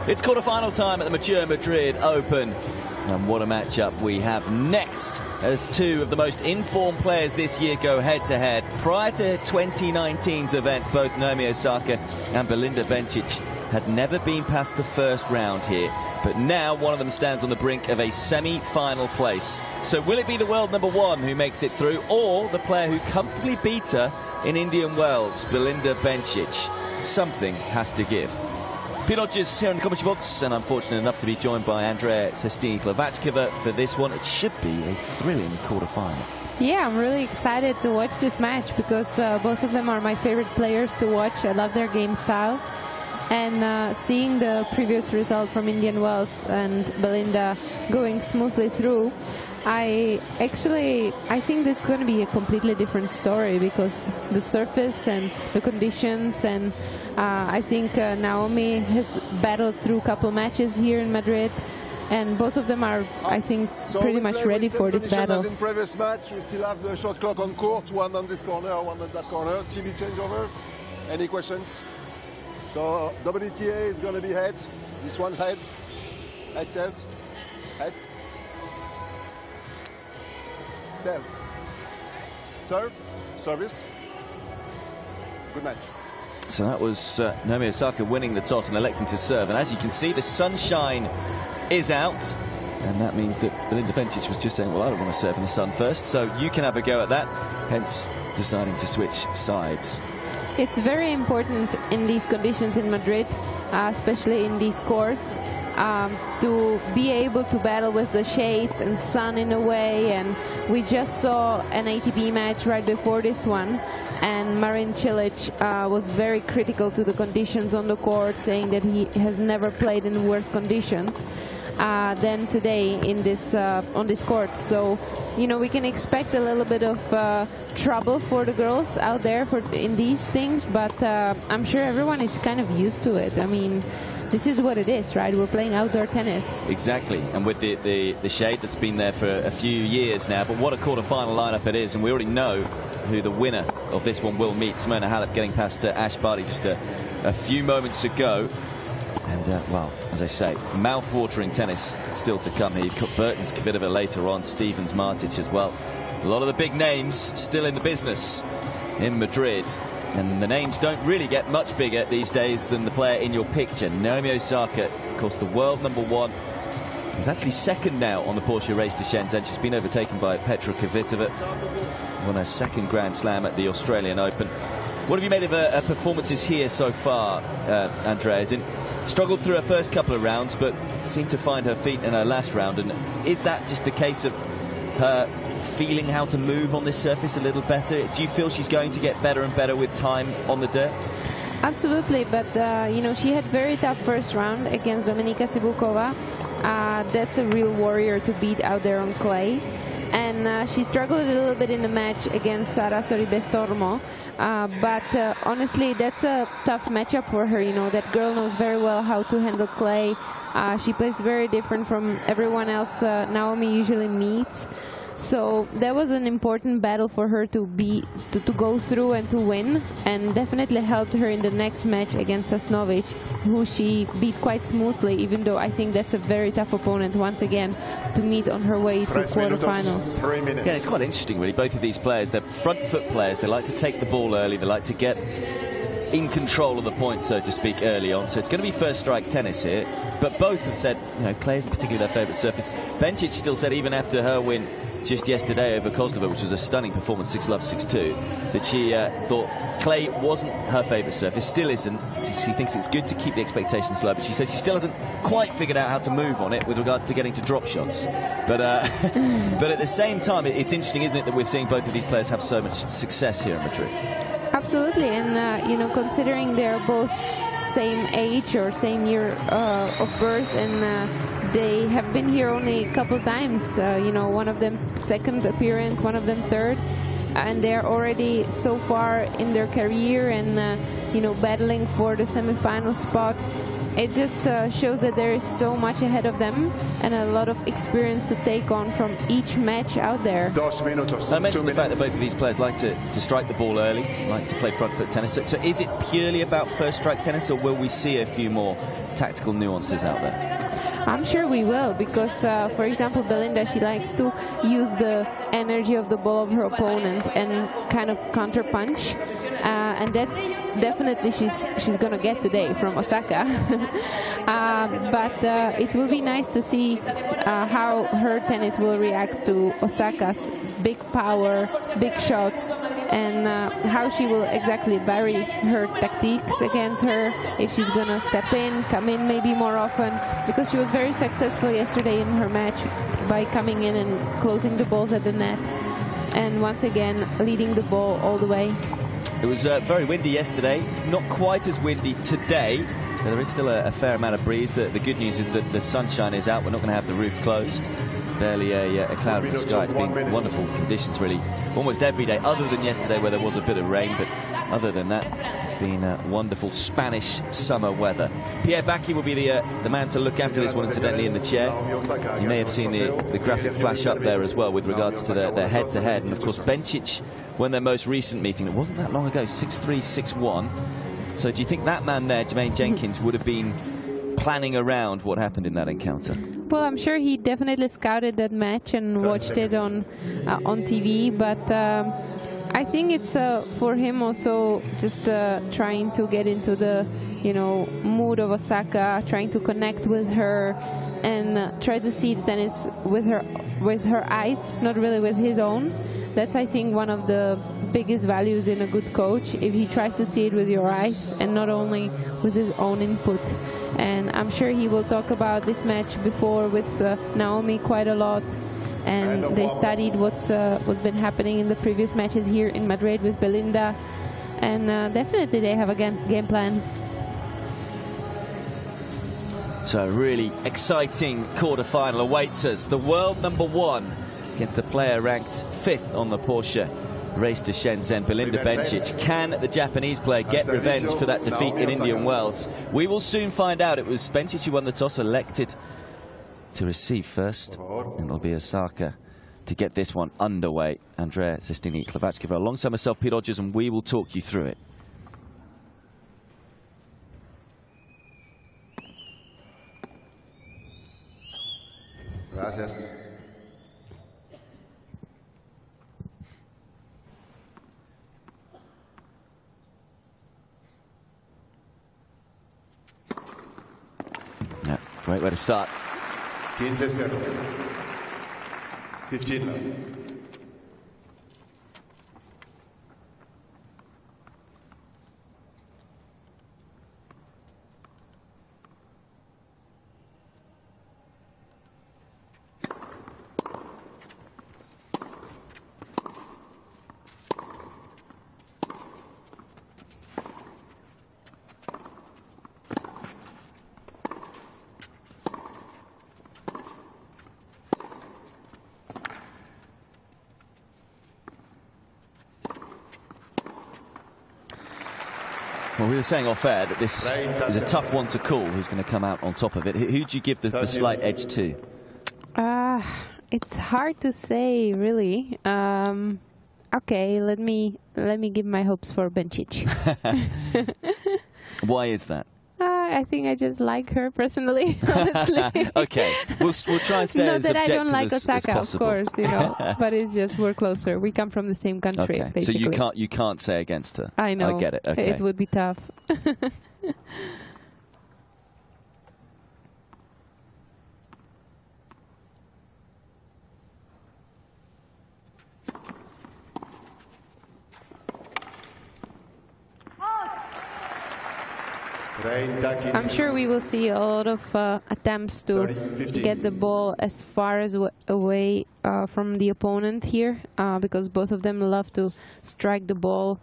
It's quarter-final time at the Madrid Open. And what a matchup we have next as two of the most informed players this year go head-to-head. Prior to 2019's event, both Naomi Osaka and Belinda Bencic had never been past the first round here. But now one of them stands on the brink of a semi-final place. So will it be the world number one who makes it through, or the player who comfortably beat her in Indian Wells, Belinda Bencic? Something has to give. Pinodges here in the commentary box, and I'm fortunate enough to be joined by Andrea Sestini-Klavachkova for this one. It should be a thrilling quarter-final. Yeah, I'm really excited to watch this match because both of them are my favorite players to watch. I love their game style. And seeing the previous result from Indian Wells and Belinda going smoothly through, I think this is going to be a completely different story because the surface and the conditions, and I think Naomi has battled through a couple matches here in Madrid, and both of them are, I think, pretty much ready for this battle. As in previous match, we still have the shot clock on court, one on this corner, one on that corner. TV changeovers. Any questions? So WTA is going to be head. This one head. Head tails. Heads. Tails. Serve. Service. Good match. So that was Naomi Osaka winning the toss and electing to serve. And as you can see, the sunshine is out. And that means that Belinda Bencic was just saying, well, I don't want to serve in the sun first, so you can have a go at that. Hence, deciding to switch sides. It's very important in these conditions in Madrid, especially in these courts, to be able to battle with the shades and sun in a way. And we just saw an ATP match right before this one, and Marin Cilic was very critical to the conditions on the court, saying that he has never played in worse conditions. than today in this on this court. So, you know, we can expect a little bit of trouble for the girls out there in these things, but I'm sure everyone is kind of used to it. I mean, this is what it is, right? We're playing outdoor tennis. Exactly, and with the shade that's been there for a few years now, but what a quarter-final lineup it is, and we already know who the winner of this one will meet. Simona Halep getting past Ash Barty just a few moments ago. And, well, as I say, mouth-watering tennis still to come here. You've got Burton's Kvitova later on, Stevens, Martic as well. A lot of the big names still in the business in Madrid. And the names don't really get much bigger these days than the player in your picture. Naomi Osaka, of course, the world #1. Is actually second now on the Porsche race to Shenzhen. She's been overtaken by Petra Kvitova. Won her second Grand Slam at the Australian Open. What have you made of her performances here so far, Andrea? Struggled through her first couple of rounds, but seemed to find her feet in her last round. And is that just the case of her feeling how to move on this surface a little better? Do you feel she's going to get better and better with time on the dirt? Absolutely, but you know, she had very tough first round against Dominika Cibulková. That's a real warrior to beat out there on clay. And she struggled a little bit in the match against Sara Sorribes-Tormo. But honestly, that's a tough matchup for her. You know, that girl knows very well how to handle clay. She plays very different from everyone else Naomi usually meets. So that was an important battle for her to go through and to win, and definitely helped her in the next match against Sasnovic, who she beat quite smoothly, even though I think that's a very tough opponent once again to meet on her way to quarterfinals. Yeah, it's quite interesting really. Both of these players, they're front foot players. They like to take the ball early. They like to get in control of the point, so to speak, early on. So it's going to be first strike tennis here. But both have said, you know, clay is particularly their favourite surface. Bencic still said, even after her win just yesterday over Kozlova, which was a stunning performance, 6-love, 6-2, that she thought clay wasn't her favourite surface, still isn't. She thinks it's good to keep the expectations low, but she says she still hasn't quite figured out how to move on it with regards to getting to drop shots. But but at the same time, it's interesting, isn't it, that we're seeing both of these players have so much success here in Madrid. Absolutely, and you know, considering they're both same age or same year of birth, and they have been here only a couple times. You know, one of them second appearance, one of them third, and they're already so far in their career and you know, battling for the semi-final spot. It just shows that there is so much ahead of them and a lot of experience to take on from each match out there. I mentioned the fact that both of these players like to strike the ball early, like to play front foot tennis. So is it purely about first strike tennis, or will we see a few more tactical nuances out there? I'm sure we will, because, for example, Belinda, she likes to use the energy of the ball of her opponent and kind of counter punch, and that's definitely she's gonna get today from Osaka. But it will be nice to see how her tennis will react to Osaka's big power, big shots, and how she will exactly vary her tactiques against her, if she's gonna step in, come in maybe more often, because she was very successful yesterday in her match by coming in and closing the balls at the net, and once again leading the ball all the way. It was very windy yesterday. It's not quite as windy today. There is still a fair amount of breeze. The good news is that the sunshine is out. We're not going to have the roof closed. Barely a cloud in the sky. It's been wonderful conditions, really, almost every day, other than yesterday where there was a bit of rain. But other than that, it's been wonderful Spanish summer weather. Pierre Bacchi will be the man to look after this one, incidentally, in the chair. You may have seen the graphic flash up there as well with regards to their head-to-head. And, of course, Bencic won their most recent meeting. It wasn't that long ago, 6-3, 6-1. So do you think that man there, Jermaine Jenkins, would have been planning around what happened in that encounter? Well, I'm sure he definitely scouted that match and watched it on TV, but I think it's for him also just trying to get into the, you know, mood of Osaka, trying to connect with her and try to see the tennis with her eyes, not really with his own. That's, I think, one of the biggest values in a good coach, if he tries to see it with your eyes and not only with his own input. And I'm sure he will talk about this match before with Naomi quite a lot. And they studied what's been happening in the previous matches here in Madrid with Belinda. And definitely they have a game plan. So a really exciting quarter-final awaits us. The world #1 against the player ranked 5th on the Porsche race to Shenzhen, Belinda Bencic. Can the Japanese player get revenge for that defeat in Indian Wells? We will soon find out. It was Bencic who won the toss, elected to receive first, and it'll be Osaka to get this one underway. Andrea Sestini-Klavachkova alongside myself, Pete Hodges, and we will talk you through it. Gracias. Yeah, great way to start. 15-0. 15. Well, we were saying off air that this is a tough one to call. Who's going to come out on top of it? Who do you give the slight edge to? It's hard to say, really. Okay, let me give my hopes for Bencic. Why is that? I think I just like her personally, honestly. Okay, we'll try and stay as Not that I don't objective like as Osaka, of possible. course, you know, but it's just we're closer. We come from the same country, Okay, basically. so you can't say against her. I know. I get it. Okay. It would be tough. I'm sure we will see a lot of attempts to get the ball as far as away from the opponent here, because both of them love to strike the ball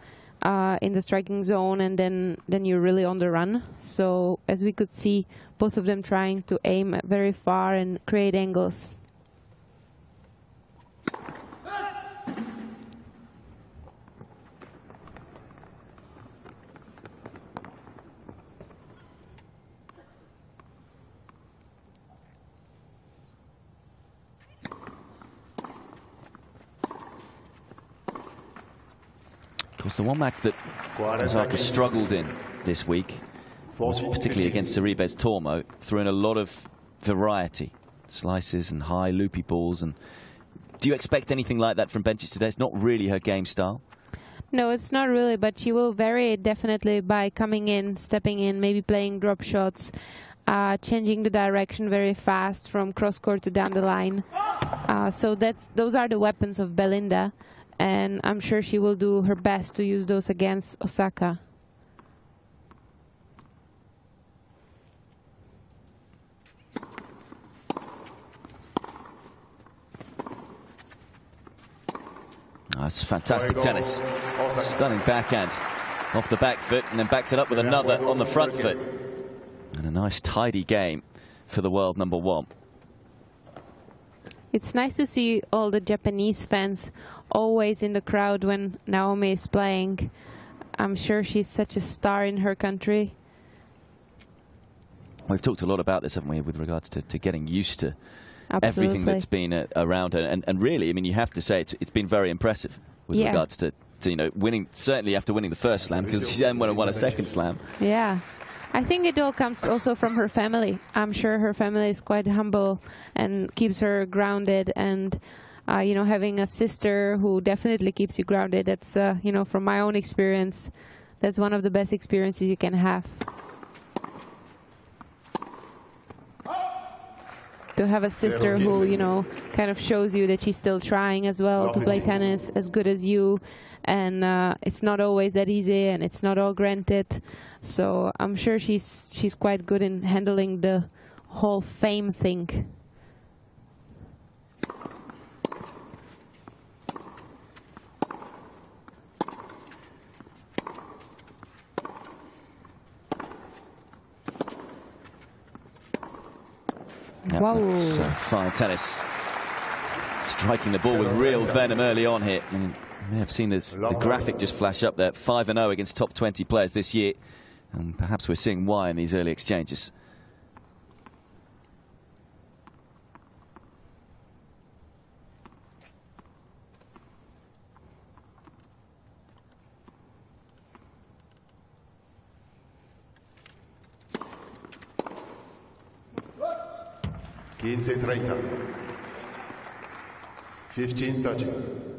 in the striking zone, and then you're really on the run. So as we could see, both of them trying to aim very far and create angles. Of course, the one match that Osaka struggled in this week was particularly against Sorribes Tormo, threw in a lot of variety, slices and high loopy balls. And do you expect anything like that from Bencic today? It's not really her game style. No, it's not really, but she will vary it definitely by coming in, stepping in, maybe playing drop shots, changing the direction very fast from cross-court to down the line. So those are the weapons of Belinda, and I'm sure she will do her best to use those against Osaka. Oh, that's fantastic tennis. Stunning backhand off the back foot, and then backs it up with another on the front foot. And a nice tidy game for the world #1. It's nice to see all the Japanese fans always in the crowd when Naomi is playing. I'm sure she's such a star in her country. We've talked a lot about this, haven't we, with regards to getting used to Absolutely. everything that's been around her. And really, I mean, you have to say it's been very impressive with regards to, you know, winning, certainly after winning the first slam, because she then won a second slam. Yeah. I think it all comes also from her family. I'm sure her family is quite humble and keeps her grounded, and you know, having a sister who definitely keeps you grounded, that's you know, from my own experience, that's one of the best experiences you can have. To have a sister who, you know, kind of shows you that she's still trying as well to play tennis as good as you, and it's not always that easy, and it's not all granted. So I'm sure she's quite good in handling the whole fame thing. Yeah, Wow. that's fine tennis. Striking the ball with real venom early on here. And you may have seen this, the graphic just flash up there. 5-0 against top 20 players this year. And perhaps we're seeing why in these early exchanges. Quince 30. 15-30.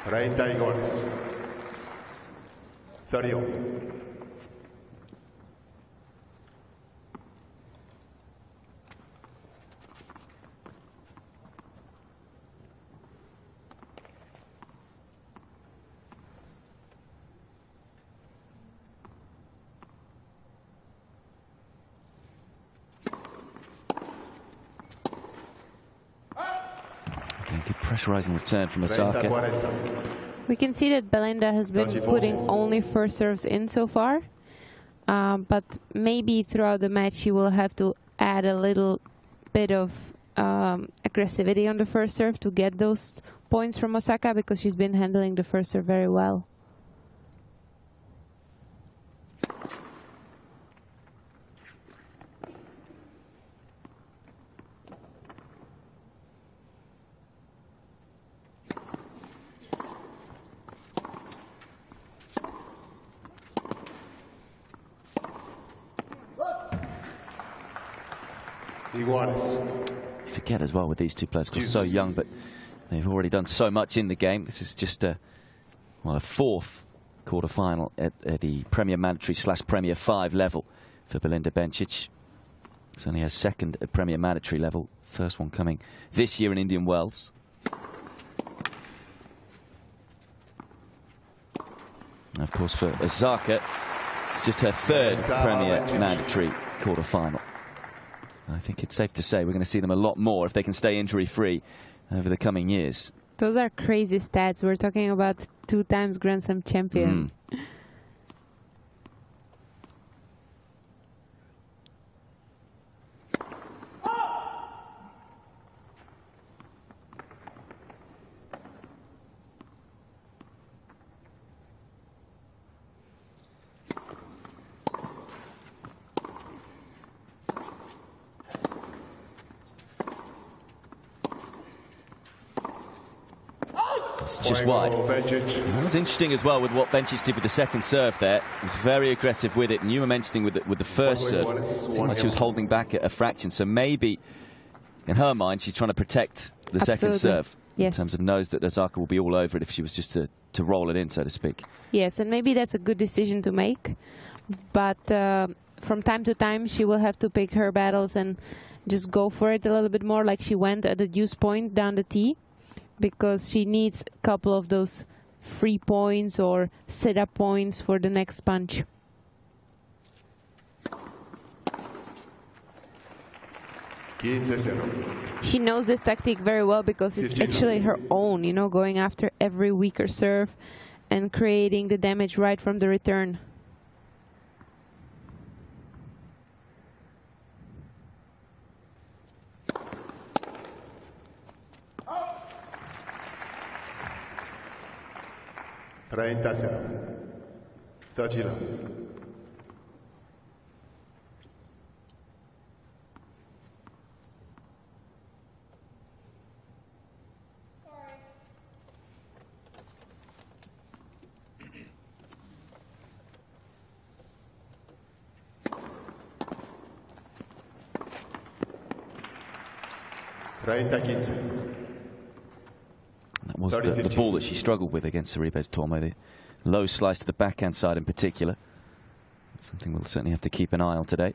iguales. 31. Good pressurizing return from Osaka. We can see that Belinda has been putting only first serves in so far, but maybe throughout the match she will have to add a little bit of aggressivity on the first serve to get those points from Osaka, because she's been handling the first serve very well. Forget as well with these two players, because so young, but they've already done so much in the game. This is just a fourth quarter-final at the Premier Mandatory / Premier 5 level for Belinda Bencic. It's only her second at Premier Mandatory level, first one coming this year in Indian Wells. And of course, for Osaka, it's just her third Premier Mandatory quarter-final. I think it's safe to say we're going to see them a lot more if they can stay injury-free over the coming years. Those are crazy stats. We're talking about 2 times Grand Slam champion. It's just wide. It was interesting as well with what Bencic did with the second serve there. He was very aggressive with it, and you were mentioning with the first serve, it seemed like she was holding back at a fraction. So maybe, in her mind, she's trying to protect the second serve. Yes. In terms of knows that Osaka will be all over it if she was just to roll it in, so to speak. Yes, and maybe that's a good decision to make. But from time to time, she will have to pick her battles and just go for it a little bit more, like she went at the deuce point down the tee, because she needs a couple of those free points or sit-up points for the next punch. She knows this tactic very well, because it's actually her own, you know, going after every weaker serve and creating the damage right from the return. That was the ball that she struggled with against Sorribes Tormo, the low slice to the backhand side in particular. Something we'll certainly have to keep an eye on today.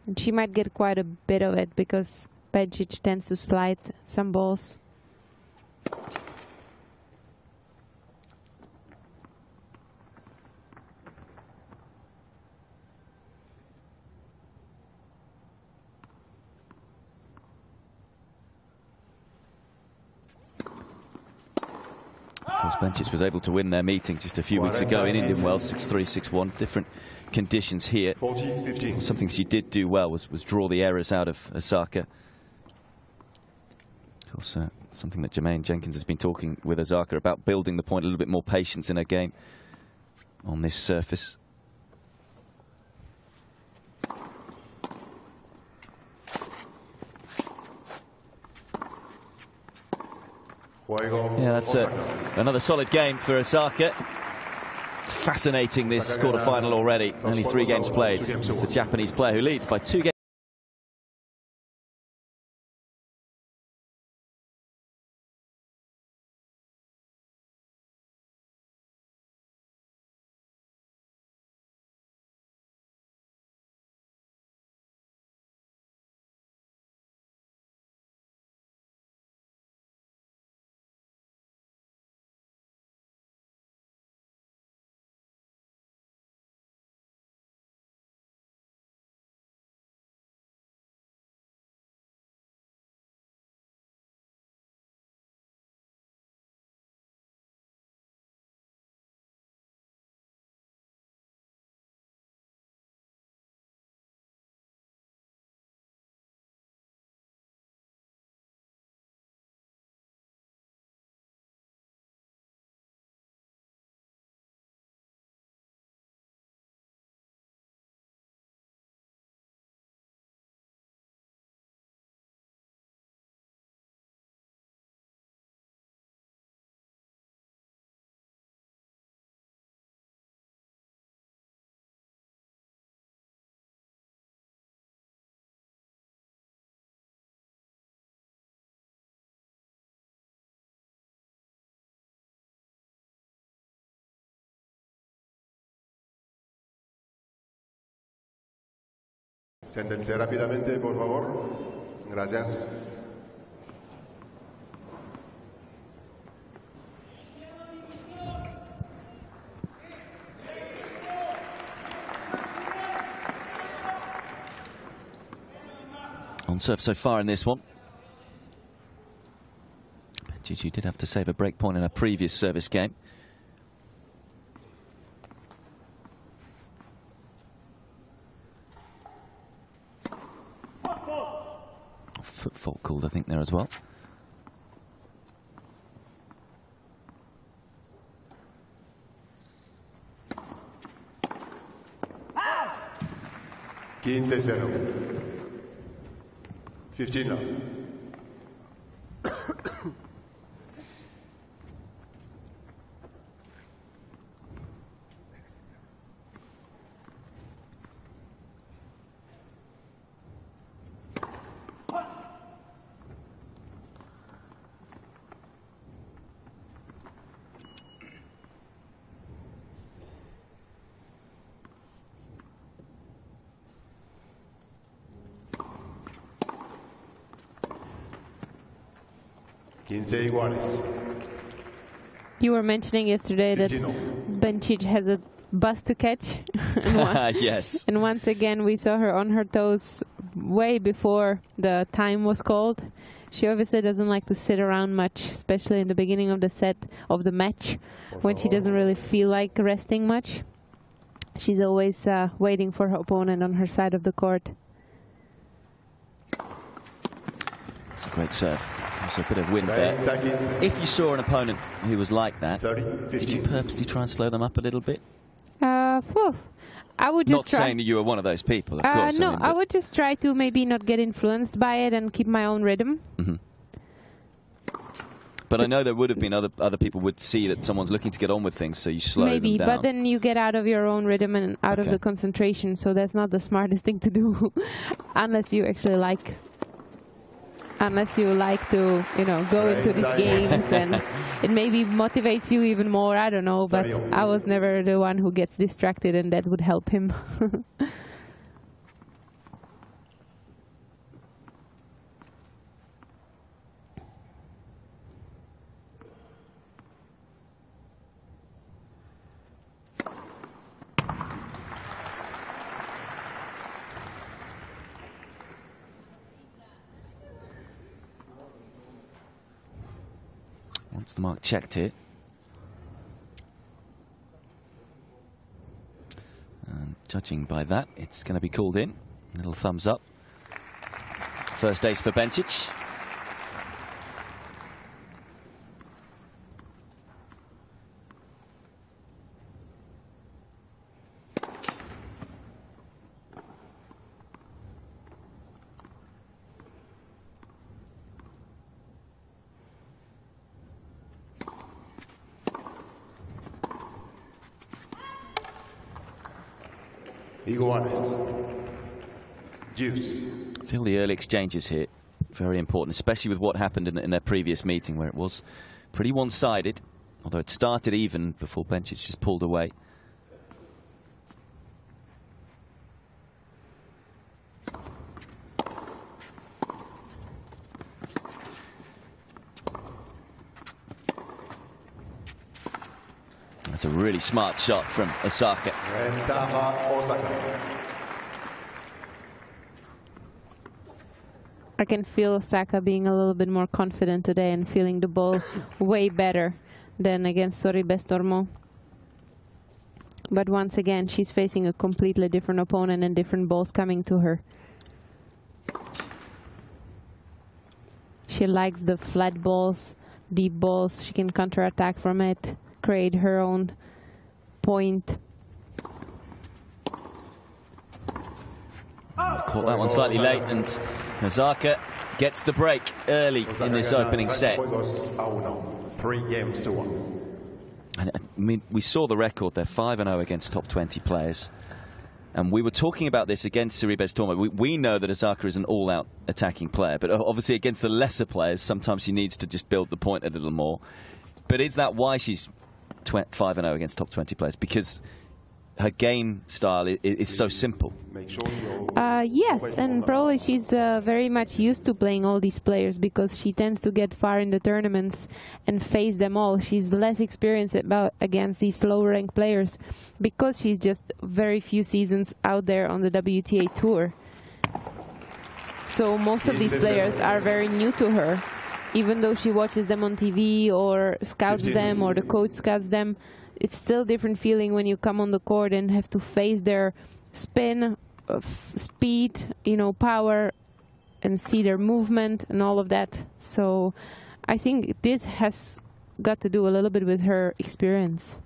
And she might get quite a bit of it, because Bencic tends to slide some balls. Of course, Bencic was able to win their meeting just a few weeks ago in Indian Wells, 6-3, 6-1. Different conditions here. 40-15. Something she did do well was draw the errors out of Osaka. Of course, something that Jermaine Jenkins has been talking with Osaka about, building the point, a little bit more patience in her game on this surface. Yeah, that's another solid game for Osaka. It's fascinating, this quarter-final already. Only 3 games played. It's the Japanese player who leads by 2 games. Siéntense rápidamente, por favor. Gracias. On serve so far in this one. Bencic did have to save a break point in a previous service game. Foot fault called, I think, there as well. Quince 0. 15 now. You were mentioning yesterday that Bencic has a bus to catch. Yes. And once again, we saw her on her toes way before the time was called. She obviously doesn't like to sit around much, especially in the beginning of the set of the match, when she doesn't really feel like resting much. She's always waiting for her opponent on her side of the court. It's a great serve. There's a bit of wind there. If you saw an opponent who was like that, did you purposely try and slow them up a little bit? I would just not saying that you were one of those people, of course. No, I would just try to maybe not get influenced by it and keep my own rhythm. Mm-hmm. But I know there would have been other people would see that someone's looking to get on with things, so you slow them down. But then you get out of your own rhythm and out of the concentration, so that's not the smartest thing to do, unless you actually like to, you know, go into these games and it maybe motivates you even more. I don't know, but I was never the one who gets distracted, and that would help him. Once the mark checked it, Judging by that, it's going to be called in. Little thumbs up. First ace for Bencic. Juice. I feel the early exchanges here very important, especially with what happened in their previous meeting, where it was pretty one-sided, although it started even before Bencic just pulled away. That's a really smart shot from Osaka. Osaka. I can feel Osaka being a little bit more confident today and feeling the ball way better than against Sorribes Tormo. But once again, she's facing a completely different opponent and different balls coming to her. She likes the flat balls, deep balls. She can counterattack from it, create her own point. Caught that one slightly late, and Osaka gets the break early in this opening set. 3-1. And, I mean, we saw the record. They're 5-0 against top 20 players. And we were talking about this against Sorribes Tormo. We know that Osaka is an all-out attacking player, but obviously against the lesser players, sometimes she needs to just build the point a little more. But is that why she's 5-0 against top 20 players? Because her game style is so simple. Yes, and probably she's very much used to playing all these players because she tends to get far in the tournaments and face them all. She's less experienced against these lower-ranked players because she's just very few seasons out there on the WTA Tour. So most of these players are very new to her. Even though she watches them on TV or scouts them or the coach scouts them, it's still a different feeling when you come on the court and have to face their spin, speed, power, and see their movement and all of that. So I think this has got to do a little bit with her experience.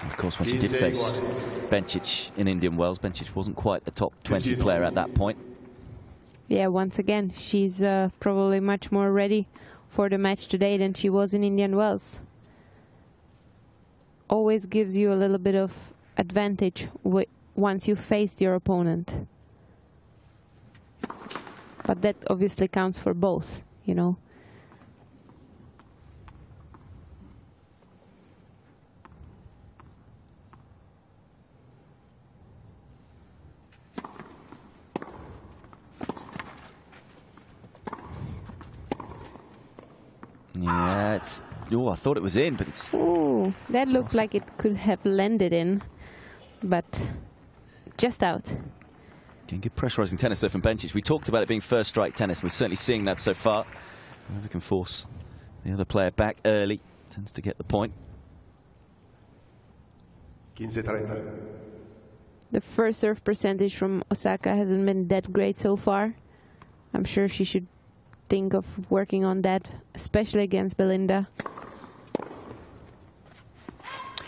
Of course, when she did face Bencic in Indian Wells, Bencic wasn't quite a top 20 player at that point. Yeah, once again, she's probably much more ready for the match today than she was in Indian Wells. Always gives you a little bit of advantage once you faced your opponent. But that obviously counts for both, Yeah, oh, I thought it was in, but it's... Ooh, that looked like it could have landed in, but just out. Good pressurising tennis there from Bencic. We talked about it being first strike tennis. We're certainly seeing that so far. Whoever can force the other player back early tends to get the point. 15-30. The first serve percentage from Osaka hasn't been that great so far. I'm sure she should think of working on that, especially against Belinda. I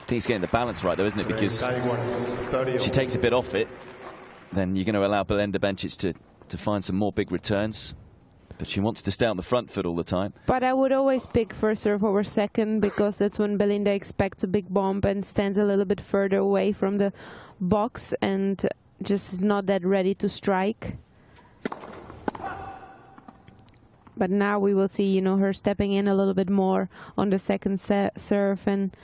think it's getting the balance right, though, isn't it? Because if she takes a bit off it, then you're going to allow Belinda Bencic to find some more big returns. But she wants to stay on the front foot all the time. But I would always pick first serve over second, because that's when Belinda expects a big bump and stands a little bit further away from the box and just is not that ready to strike. But now we will see, her stepping in a little bit more on the second serve, and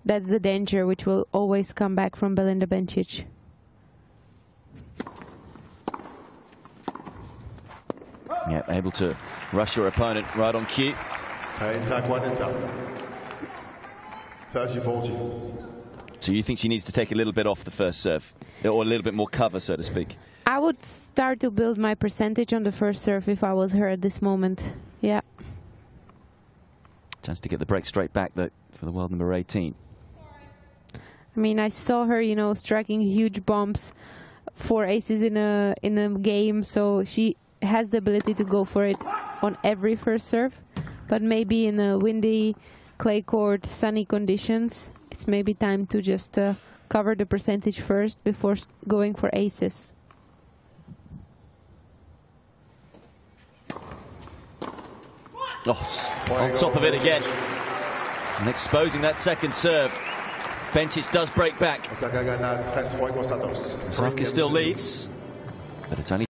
that's the danger which will always come back from Belinda Bencic. Yeah, able to rush your opponent right on cue. 30-40. So you think she needs to take a little bit off the first serve, or a little bit more cover, so to speak? I would start to build my percentage on the first serve if I was her at this moment. Yeah. Chance to get the break straight back though for the world number 18. I mean, I saw her, you know, striking huge bombs, 4 aces in a game, so she has the ability to go for it on every first serve. But maybe in a windy, clay court, sunny conditions, it's maybe time to just cover the percentage first before going for aces. Oh, on top of it again. And exposing that second serve. Bencic does break back. Osaka still leads, but it's only.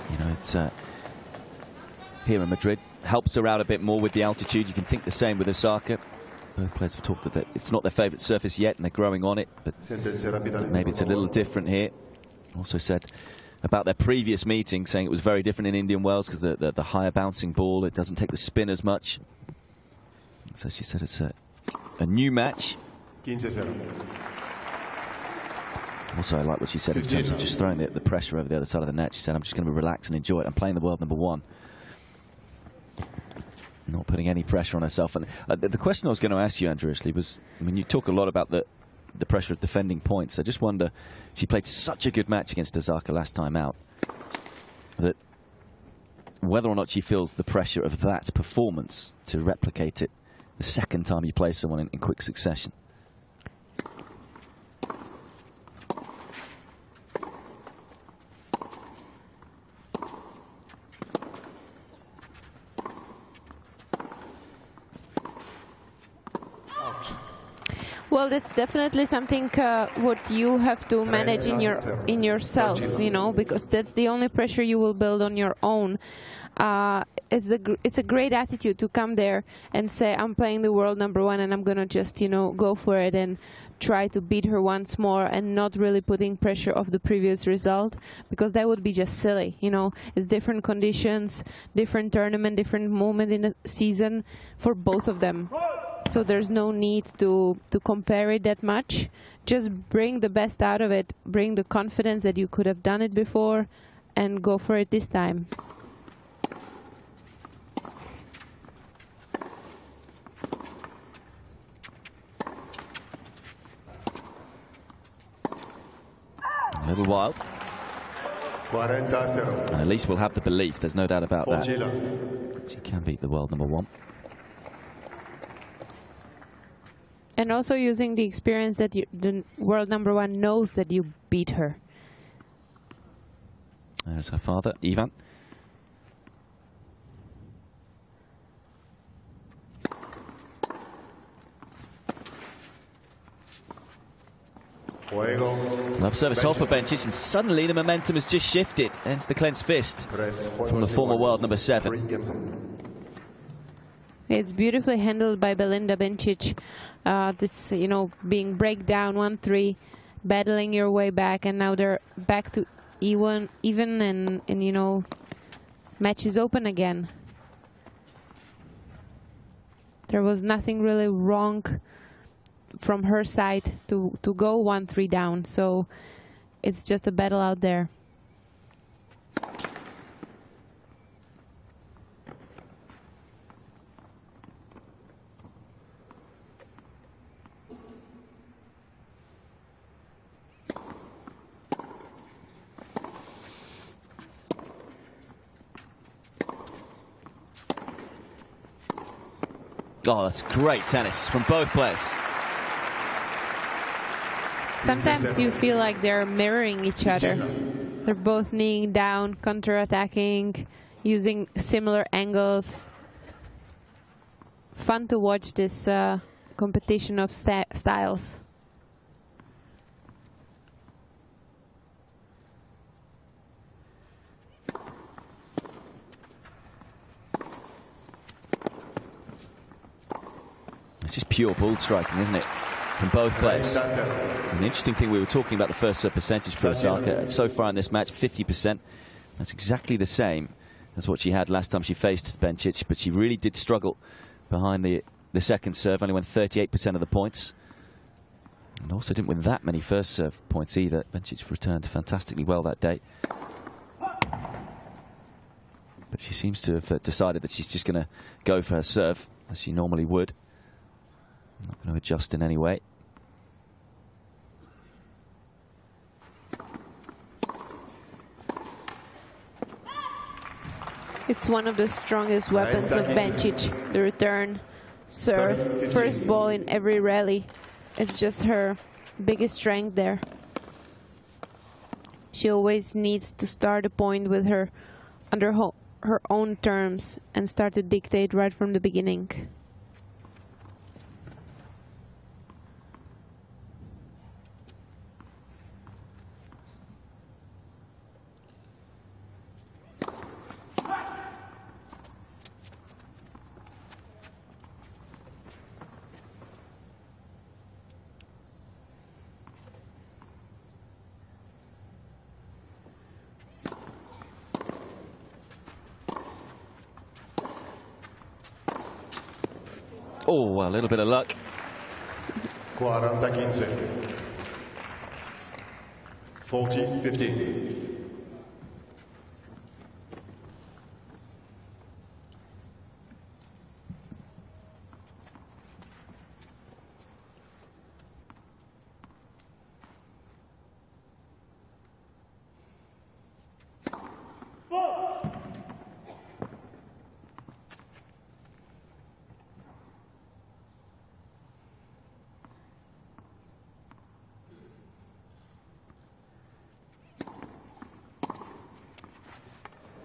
You know, it's here in Madrid helps her out a bit more with the altitude. You can think the same with Osaka. Both players have talked that it's not their favourite surface yet, and they're growing on it. But maybe it's a little different here. Also said about their previous meeting, saying it was very different in Indian Wells because the higher bouncing ball, it doesn't take the spin as much. So she said it's a new match. Also, I like what she said in terms of just throwing the pressure over the other side of the net. She said, I'm just going to relax and enjoy it. I'm playing the world number 1. Not putting any pressure on herself. And the question I was going to ask you, Andrew, Ashley, was, I mean, you talk a lot about the pressure of defending points. I just wonder, she played such a good match against Osaka last time out, that whether or not she feels the pressure of that performance to replicate it the second time you play someone in quick succession. Well, that's definitely something what you have to manage in yourself, you know, because that's the only pressure you will build on your own. It's a great attitude to come there and say, I'm playing the world number 1 and I'm gonna just, you know, go for it and try to beat her once more, and not really putting pressure of the previous result, because that would be just silly, you know. It's different conditions, different tournament, different moment in the season for both of them. So there's no need to compare it that much. Just bring the best out of it, bring the confidence that you could have done it before, and go for it this time. A little wild. At least we'll have the belief, there's no doubt about that. She can beat the world number 1. And also using the experience that the world number 1 knows that you beat her. There's her father, Ivan. Love service hold for Bencic, and suddenly the momentum has just shifted. Hence the clenched fist from the former world number 7. It's beautifully handled by Belinda Bencic. This, you know, being breakdown 1-3, battling your way back, and now they're back to even, and you know, match is open again. There was nothing really wrong from her side to go 1-3 down, so it's just a battle out there. Oh, that's great tennis from both players. Sometimes you feel like they're mirroring each other. They're both kneeling down, counter-attacking, using similar angles. Fun to watch this competition of styles. It's just pure ball striking, isn't it? From both players. And the interesting thing, we were talking about the first serve percentage for Osaka. So far in this match, 50%. That's exactly the same as what she had last time she faced Bencic, but she really did struggle behind the second serve, only won 38% of the points. And also didn't win that many first serve points either. Bencic returned fantastically well that day. But she seems to have decided that she's just going to go for her serve, as she normally would. Not going to adjust in any way. It's one of the strongest weapons of Bencic, the return serve. First ball in every rally. It's just her biggest strength there. She always needs to start a point with her under her own terms and start to dictate right from the beginning. Oh, a little bit of luck. 40-15. 40-15.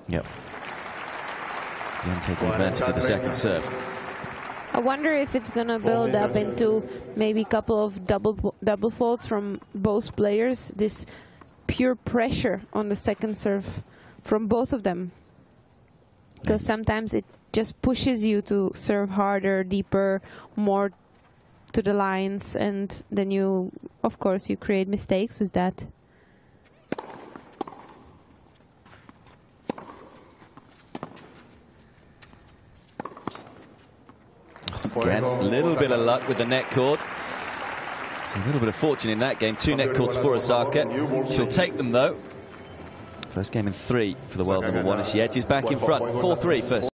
Yep. Again, taking advantage of the second serve. I wonder if it's going to build up into maybe a couple of double faults from both players. This pure pressure on the second serve from both of them. Because sometimes it just pushes you to serve harder, deeper, more to the lines, and then you, of course, you create mistakes with that. Again, a little bit of luck with the net cord. So a little bit of fortune in that game. 2 net cords for Osaka. She'll take them, though. First game in 3 for the world number 1 as she edges back in front. 4-3 first.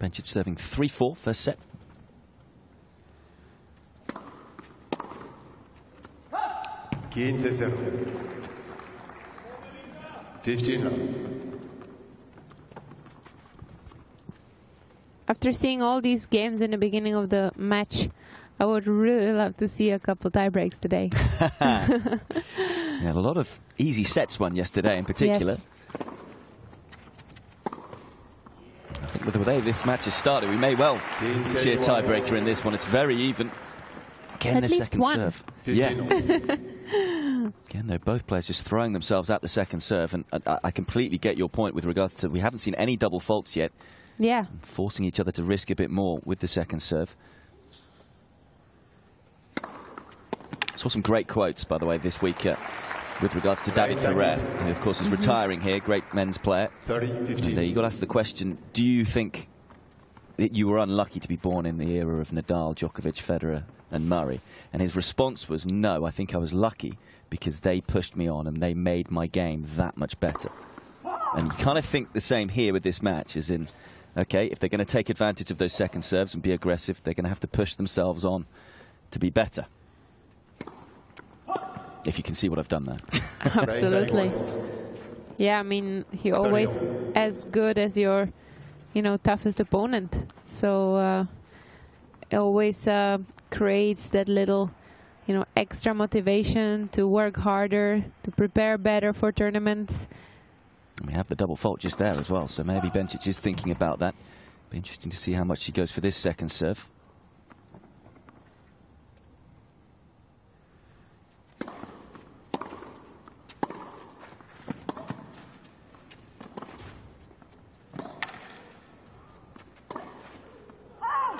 Bencic serving 3-4 first set. Quince 0. 15 love. After seeing all these games in the beginning of the match, I would really love to see a couple tie breaks today. Yeah, a lot of easy sets won yesterday in particular. Yes. I think with the way this match has started, we may well see a tiebreaker in this one. It's very even. Again, At the least second one. serve. Yeah. Again, they're both players just throwing themselves at the second serve, and I completely get your point with regards to we haven't seen any double faults yet. Yeah. Forcing each other to risk a bit more with the second serve. Saw some great quotes, by the way, this week with regards to David Ferrer, who, of course, is retiring here, great men's player. 30-15. And you got to ask the question, do you think that you were unlucky to be born in the era of Nadal, Djokovic, Federer and Murray? And his response was, no, I think I was lucky because they pushed me on and they made my game that much better. And you kind of think the same here with this match, as in, okay, if they're going to take advantage of those second serves and be aggressive, they're going to have to push themselves on to be better. If you can see what I've done there. Absolutely. Yeah, I mean, you're always as good as your, toughest opponent. So it always creates that little, extra motivation to work harder, to prepare better for tournaments. We have the double fault just there as well, so maybe Bencic is thinking about that. Be interesting to see how much she goes for this second serve.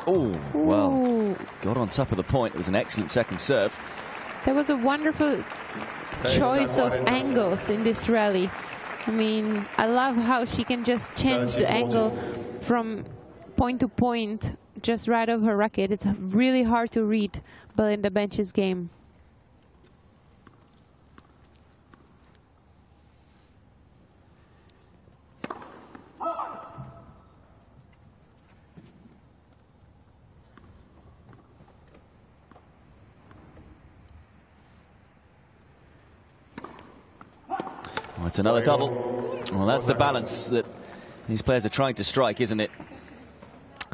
Oh, well, got on top of the point. It was an excellent second serve. There was a wonderful choice of angles in this rally. I mean, I love how she can just change the angle from point to point just right off her racket. It's really hard to read Belinda Bencic's game. Well, it's another double. Well, that's the balance that these players are trying to strike, isn't it?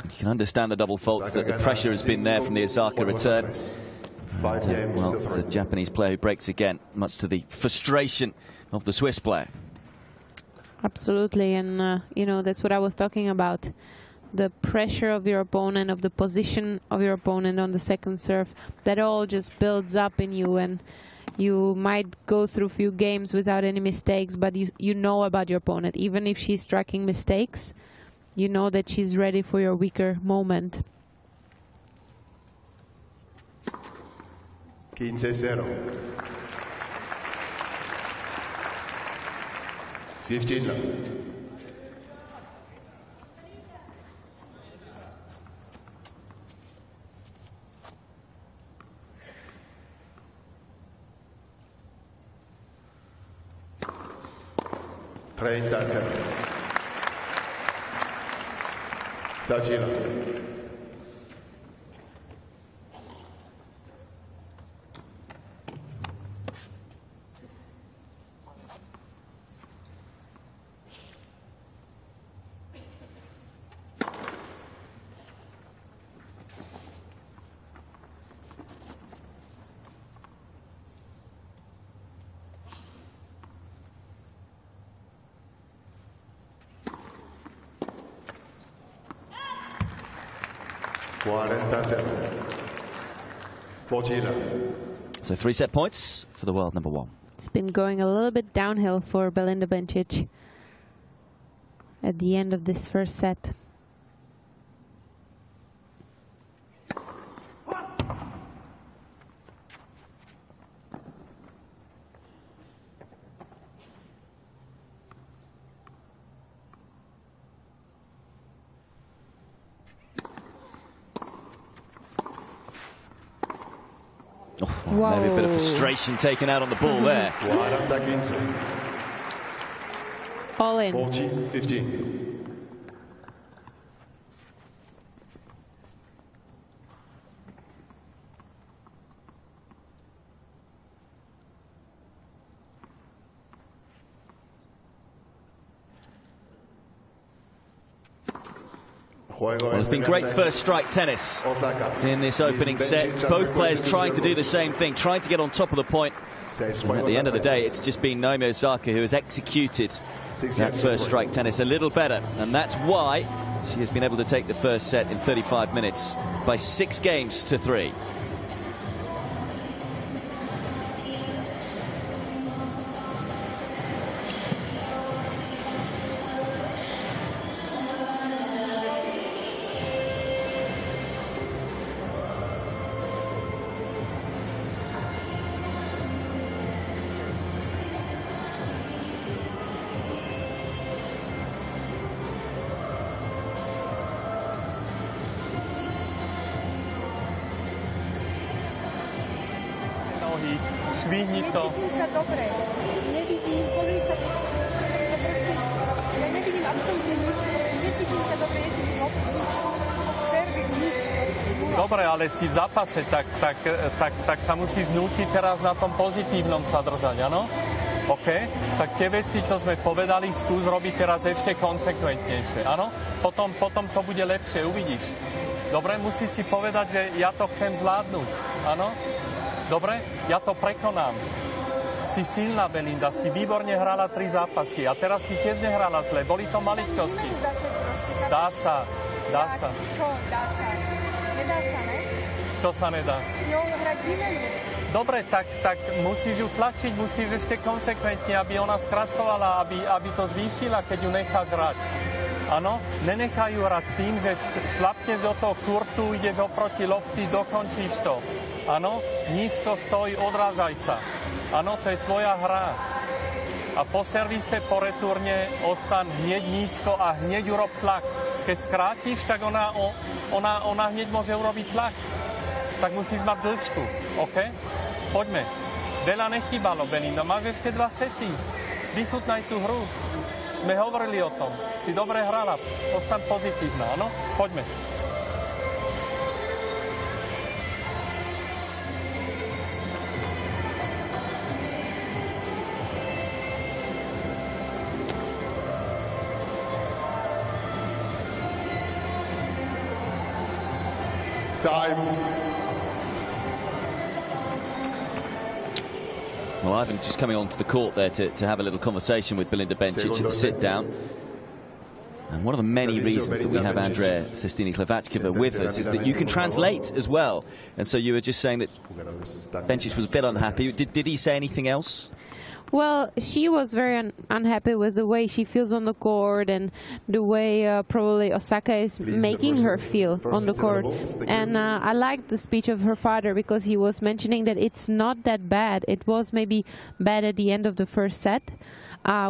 You can understand the double faults, that the pressure has been there from the Osaka return. And, well, it's a Japanese player who breaks again, much to the frustration of the Swiss player. Absolutely, and that's what I was talking about. The pressure of your opponent, of the position of your opponent on the second serve, that all just builds up in you, and you might go through a few games without any mistakes, but you know about your opponent. Even if she's striking mistakes, you know that she's ready for your weaker moment. 15-0. 15 love. Treinta-7. 30 love. So 3 set points for the world number 1. It's been going a little bit downhill for Belinda Bencic at the end of this first set. Oh, maybe a bit of frustration taken out on the ball there. All in. 14-15. Well, it's been great first strike tennis in this opening set. Both players trying to do the same thing, trying to get on top of the point. And at the end of the day, it's just been Naomi Osaka who has executed that first strike tennis a little better. And that's why she has been able to take the first set in 35 minutes by 6 games to 3. Švihni to. Necítim sa dobre. Nevidím, pozri sa to. To prosím, ja nevidím absolútne nič. Necítim sa dobre, necítim nič. Servis, nič prosím. Dobre, ale si v zápase, tak sa musí vnútiť teraz na tom pozitívnom sa držať, áno? OK? Tak tie veci, čo sme povedali, skús robiť teraz ešte konsekventnejšie, áno? Potom to bude lepšie, uvidíš. Dobre, musí si povedať, že ja to chcem zvládnuť, áno? Dobre, ja to prekonám. Si silná, Belinda, si výborne hrala 3 zápasy a teraz si tiež nehrala zle. Boli to maličkosti. Dá sa. Čo dá sa? Nedá sa, ne? Čo sa nedá? S ňou hrať výmenu. Dobre, tak musíš ju tlačiť, musíš ešte konsekventne, aby ona skracovala, aby to zvýšila, keď ju nechá hrať. Áno, nenechajú hrať s tým, že šlapneš do toho kurtu, ideš oproti lopti, dokončíš to. Áno, nízko stoj, odrážaj sa. Áno, to je tvoja hra. A po servise, po returne ostan hneď nízko a hneď urob tlak. Keď skrátiš, tak ona hneď môže urobiť tlak. Tak musíš mať dĺžku, OK? Poďme. Veľa nechýbalo, Belinda. Máš ešte 2 sety. Vychutnaj tú hru. Sme hovorili o tom. Si dobre hrala. Ostan pozitívna, áno? Poďme. Time. Well, Ivan just coming onto the court there to have a little conversation with Belinda Bencic at the sit-down. And one of the many reasons that we have Andrea Sestini-Hlavackova with us is that you can translate as well. And so you were just saying that Bencic was a bit unhappy. Did he say anything else? Well, she was very unhappy with the way she feels on the court and the way probably Osaka is making her feel on the court. And I liked the speech of her father because he was mentioning that it's not that bad. It was maybe bad at the end of the first set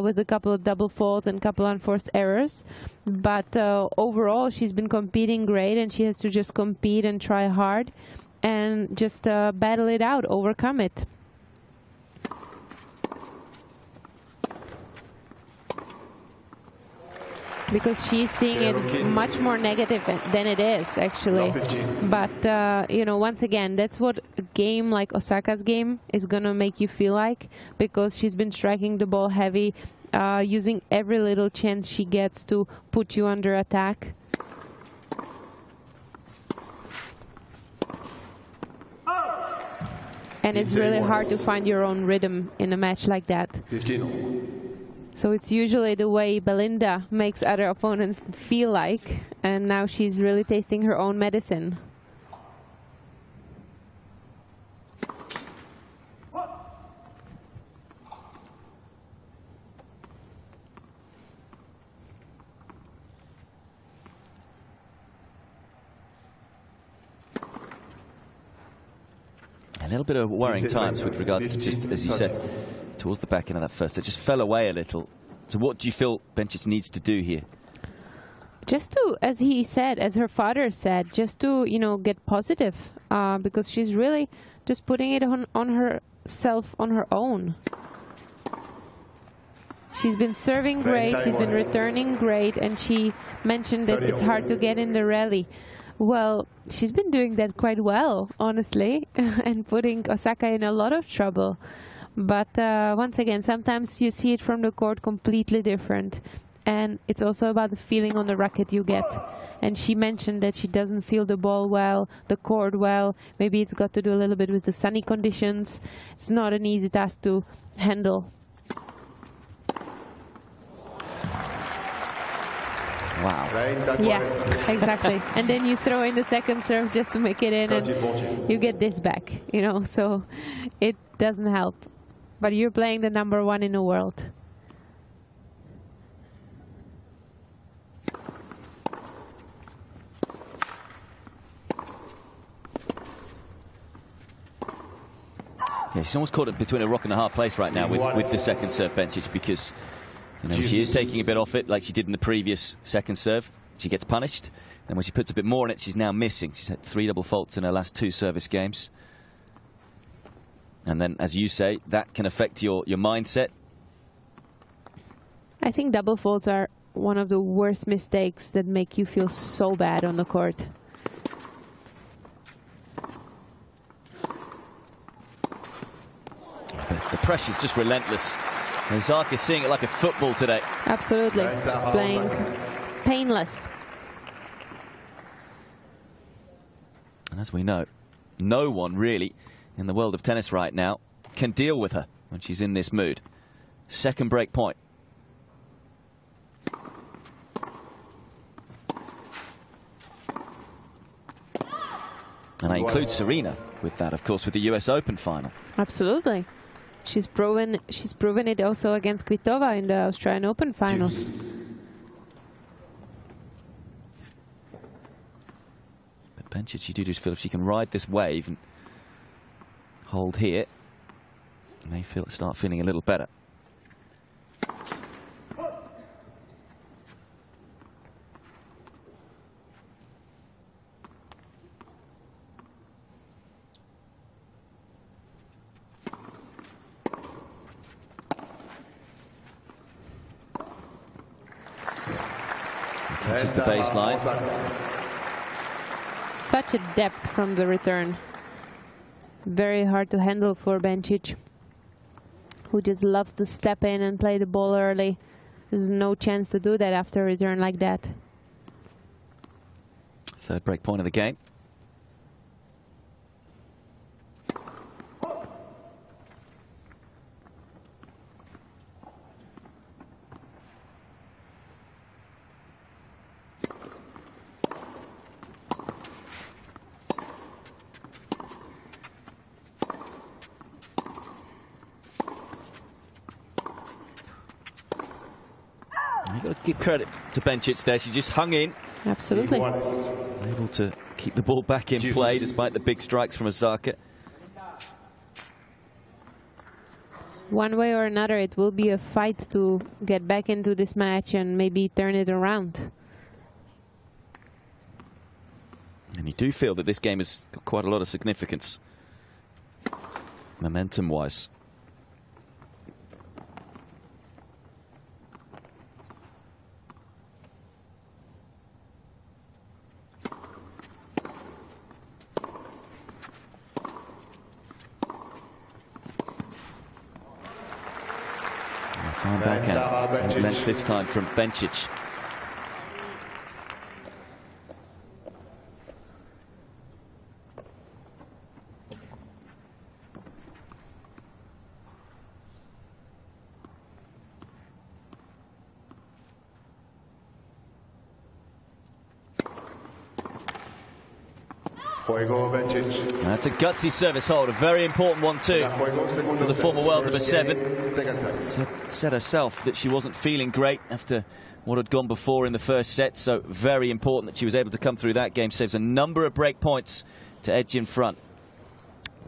with a couple of double faults and a couple unforced errors. But overall, she's been competing great, and she has to just compete and try hard and just battle it out, overcome it. Because she's seeing it much more negative than it is, actually. But, you know, once again, that's what a game like Osaka's game is going to make you feel like, because she's been striking the ball heavy, using every little chance she gets to put you under attack. And it's really hard to find your own rhythm in a match like that. 15. So it's usually the way Belinda makes other opponents feel like, and now she's really tasting her own medicine. A little bit of worrying times with regards to, just as you said, towards the back end of that first. It just fell away a little. So what do you feel Bencic needs to do here? Just to, as he said, as her father said, just to, you know, get positive, because she's really just putting it on herself on her own. She's been serving great, she's been returning great, and she mentioned that it's hard to get in the rally. Well, she's been doing that quite well, honestly, and putting Osaka in a lot of trouble. But once again, sometimes you see it from the court completely different. and it's also about the feeling on the racket you get. And she mentioned that she doesn't feel the ball well, the court well. Maybe it's got to do a little bit with the sunny conditions. It's not an easy task to handle. Wow. Yeah, exactly. And then you throw in the second serve just to make it in, and you get this back, you know, so it doesn't help. But you're playing the #1 in the world. Yeah, she's almost caught between a rock and a hard place right now with the second serve, Bencic, because you know, she is taking a bit off it like she did in the previous second serve. She gets punished. And when she puts a bit more on it, she's now missing. She's had 3 double faults in her last 2 service games. And then, as you say, that can affect your mindset. I think double faults are one of the worst mistakes that make you feel so bad on the court. The pressure's just relentless. And Osaka's seeing it like a football today. Absolutely. She's playing painless. And as we know, no one really in the world of tennis right now can deal with her when she's in this mood. Second break point. And I include Serena with that, of course, with the US Open final. Absolutely. She's proven it also against Kvitova in the Australian Open finals. But Bencic, you do just feel if she can ride this wave and hold here, you may start feeling a little better. Catches the baseline. Such a depth from the return. Very hard to handle for Bencic, who just loves to step in and play the ball early. There's no chance to do that after a return like that. Third break point of the game. You've got to give credit to Bencic there. She just hung in. Absolutely. Able to keep the ball back in play despite the big strikes from Osaka. One way or another, it will be a fight to get back into this match and maybe turn it around. And you do feel that this game has got quite a lot of significance, momentum-wise. Fine backhand. Length this time from Bencic. That's a gutsy service hold, a very important one too for the former world #7. Said herself that she wasn't feeling great after what had gone before in the first set, so very important that she was able to come through that game. Saves a number of break points to edge in front.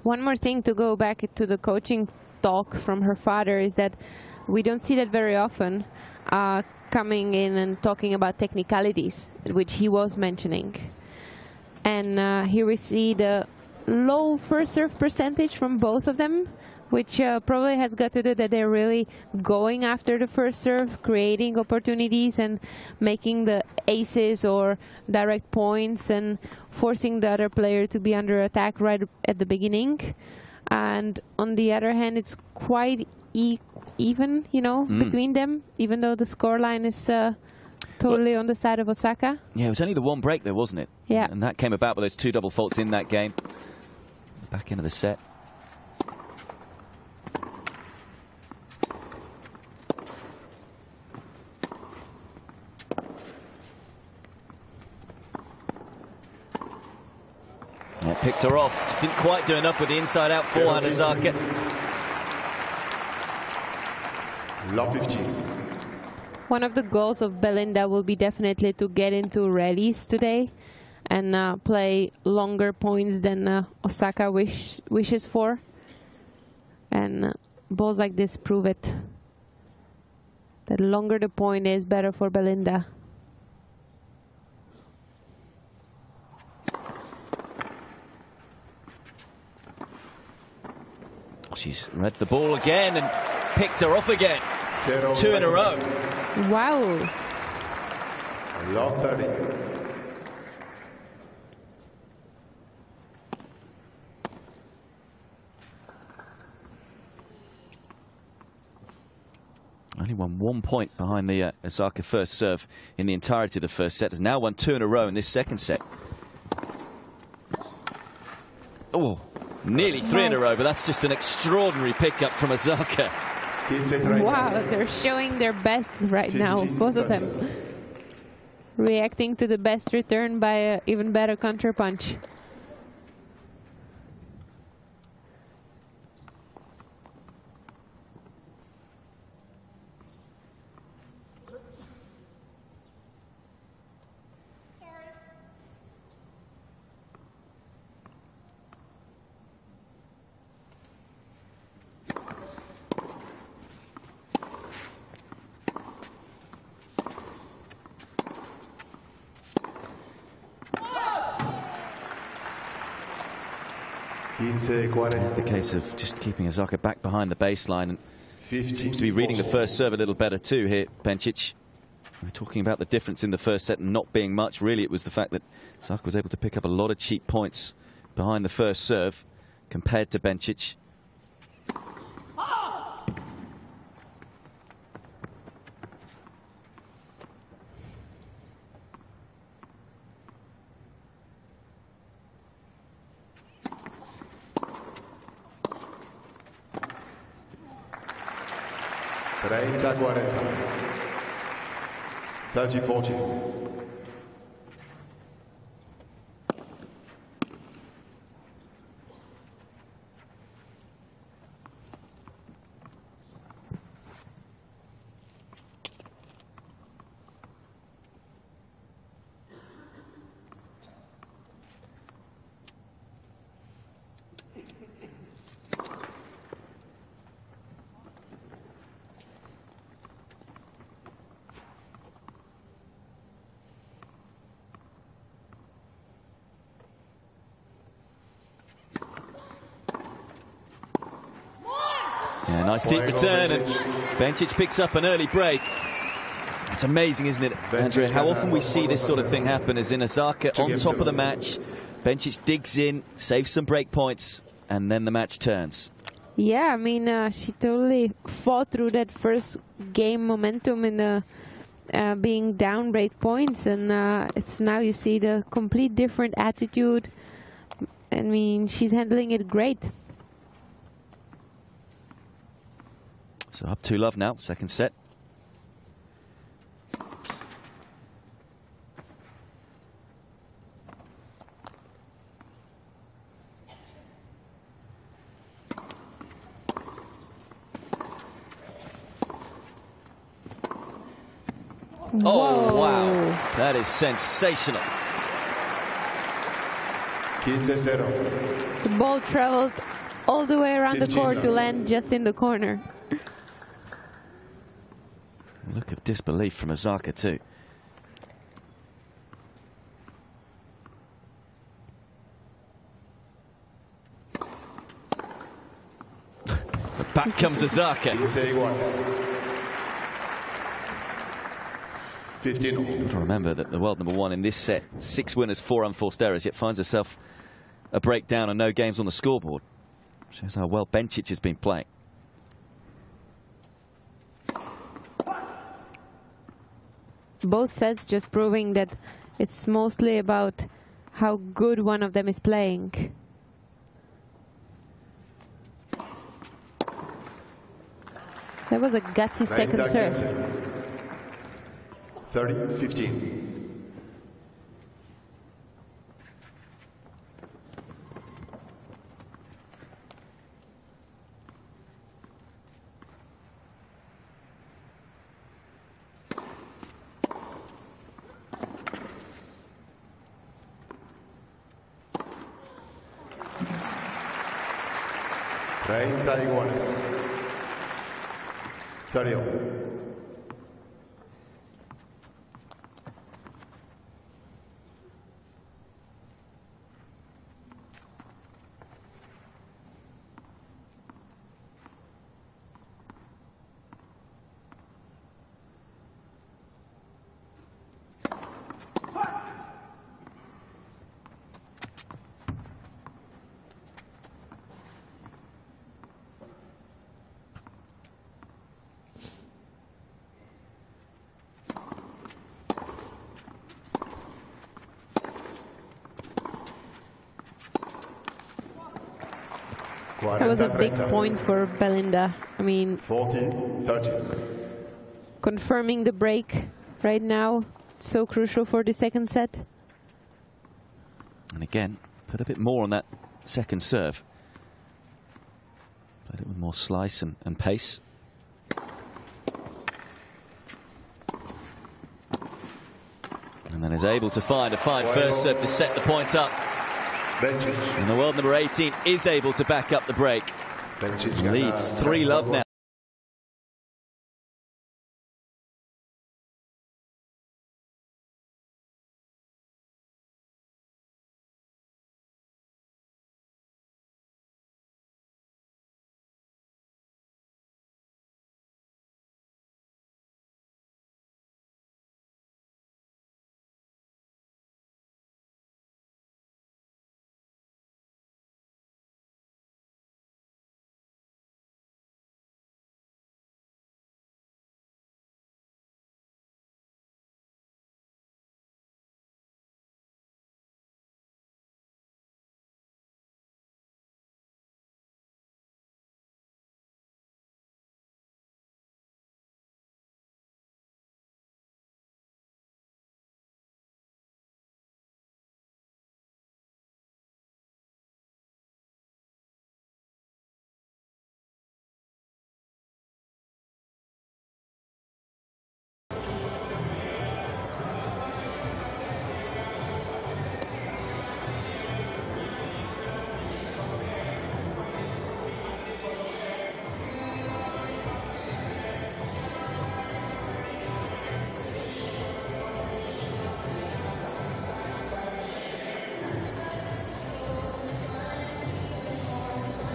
One more thing to go back to the coaching talk from her father is that we don't see that very often, coming in and talking about technicalities, which he was mentioning. And here we see the low first serve percentage from both of them, which probably has got to do that they're really going after the first serve, creating opportunities and making the aces or direct points and forcing the other player to be under attack right at the beginning. And on the other hand, it's quite even, you know, between them, even though the scoreline is totally on the side of Osaka. Yeah, it was only the one break there, wasn't it? Yeah. And that came about with those 2 double faults in that game. Back into the set. Yeah, picked her off. Just didn't quite do enough with the inside-out forehand, Osaka. Love 15. One of the goals of Belinda will be definitely to get into rallies today and play longer points than Osaka wishes for. And balls like this prove it. The longer the point is, better for Belinda. She's read the ball again and picked her off again. 2 in a row. Wow. Love 30. Only won 1 point behind the Osaka first serve in the entirety of the first set. Has now won 2 in a row in this second set. Oh, nearly 3 in a row, but that's just an extraordinary pickup from Osaka. Wow, they're showing their best right now, both of them. Reacting to the best return by an even better counterpunch. It's the case of just keeping Osaka back behind the baseline, and seems to be reading the first serve a little better too here, Bencic. We're talking about the difference in the first set and not being much. Really, it was the fact that Osaka was able to pick up a lot of cheap points behind the first serve compared to Bencic. Treinta 30-40. Yeah, nice deep return, and Bencic picks up an early break. It's amazing, isn't it, Andrea, how often we see this sort of thing happen, as in Osaka on top of the match. Bencic digs in, saves some break points, and then the match turns. Yeah, I mean, she totally fought through that first game momentum in the being down break points, and it's now you see the complete different attitude. I mean, she's handling it great. So up 2-love now, second set. Oh, wow. That is sensational. 15-0. The ball traveled all the way around the court to land just in the corner. Look of disbelief from Osaka too. Back comes Osaka. 15. Got to remember that the world #1 in this set, 6 winners, 4 unforced errors, yet finds herself a breakdown and no games on the scoreboard. Shows how well Bencic has been playing. both sets, just proving that it's mostly about how good one of them is playing. That was a gutsy second serve. 30-15. Iguales. 30. That was a big point for Belinda. I mean, 40-30. Confirming the break right now, so crucial for the second set. And again, put a bit more on that second serve. Played it with more slice and pace. And then is able to find a fine first serve to set the point up. And the world number 18 is able to back up the break. Leads 3-love now.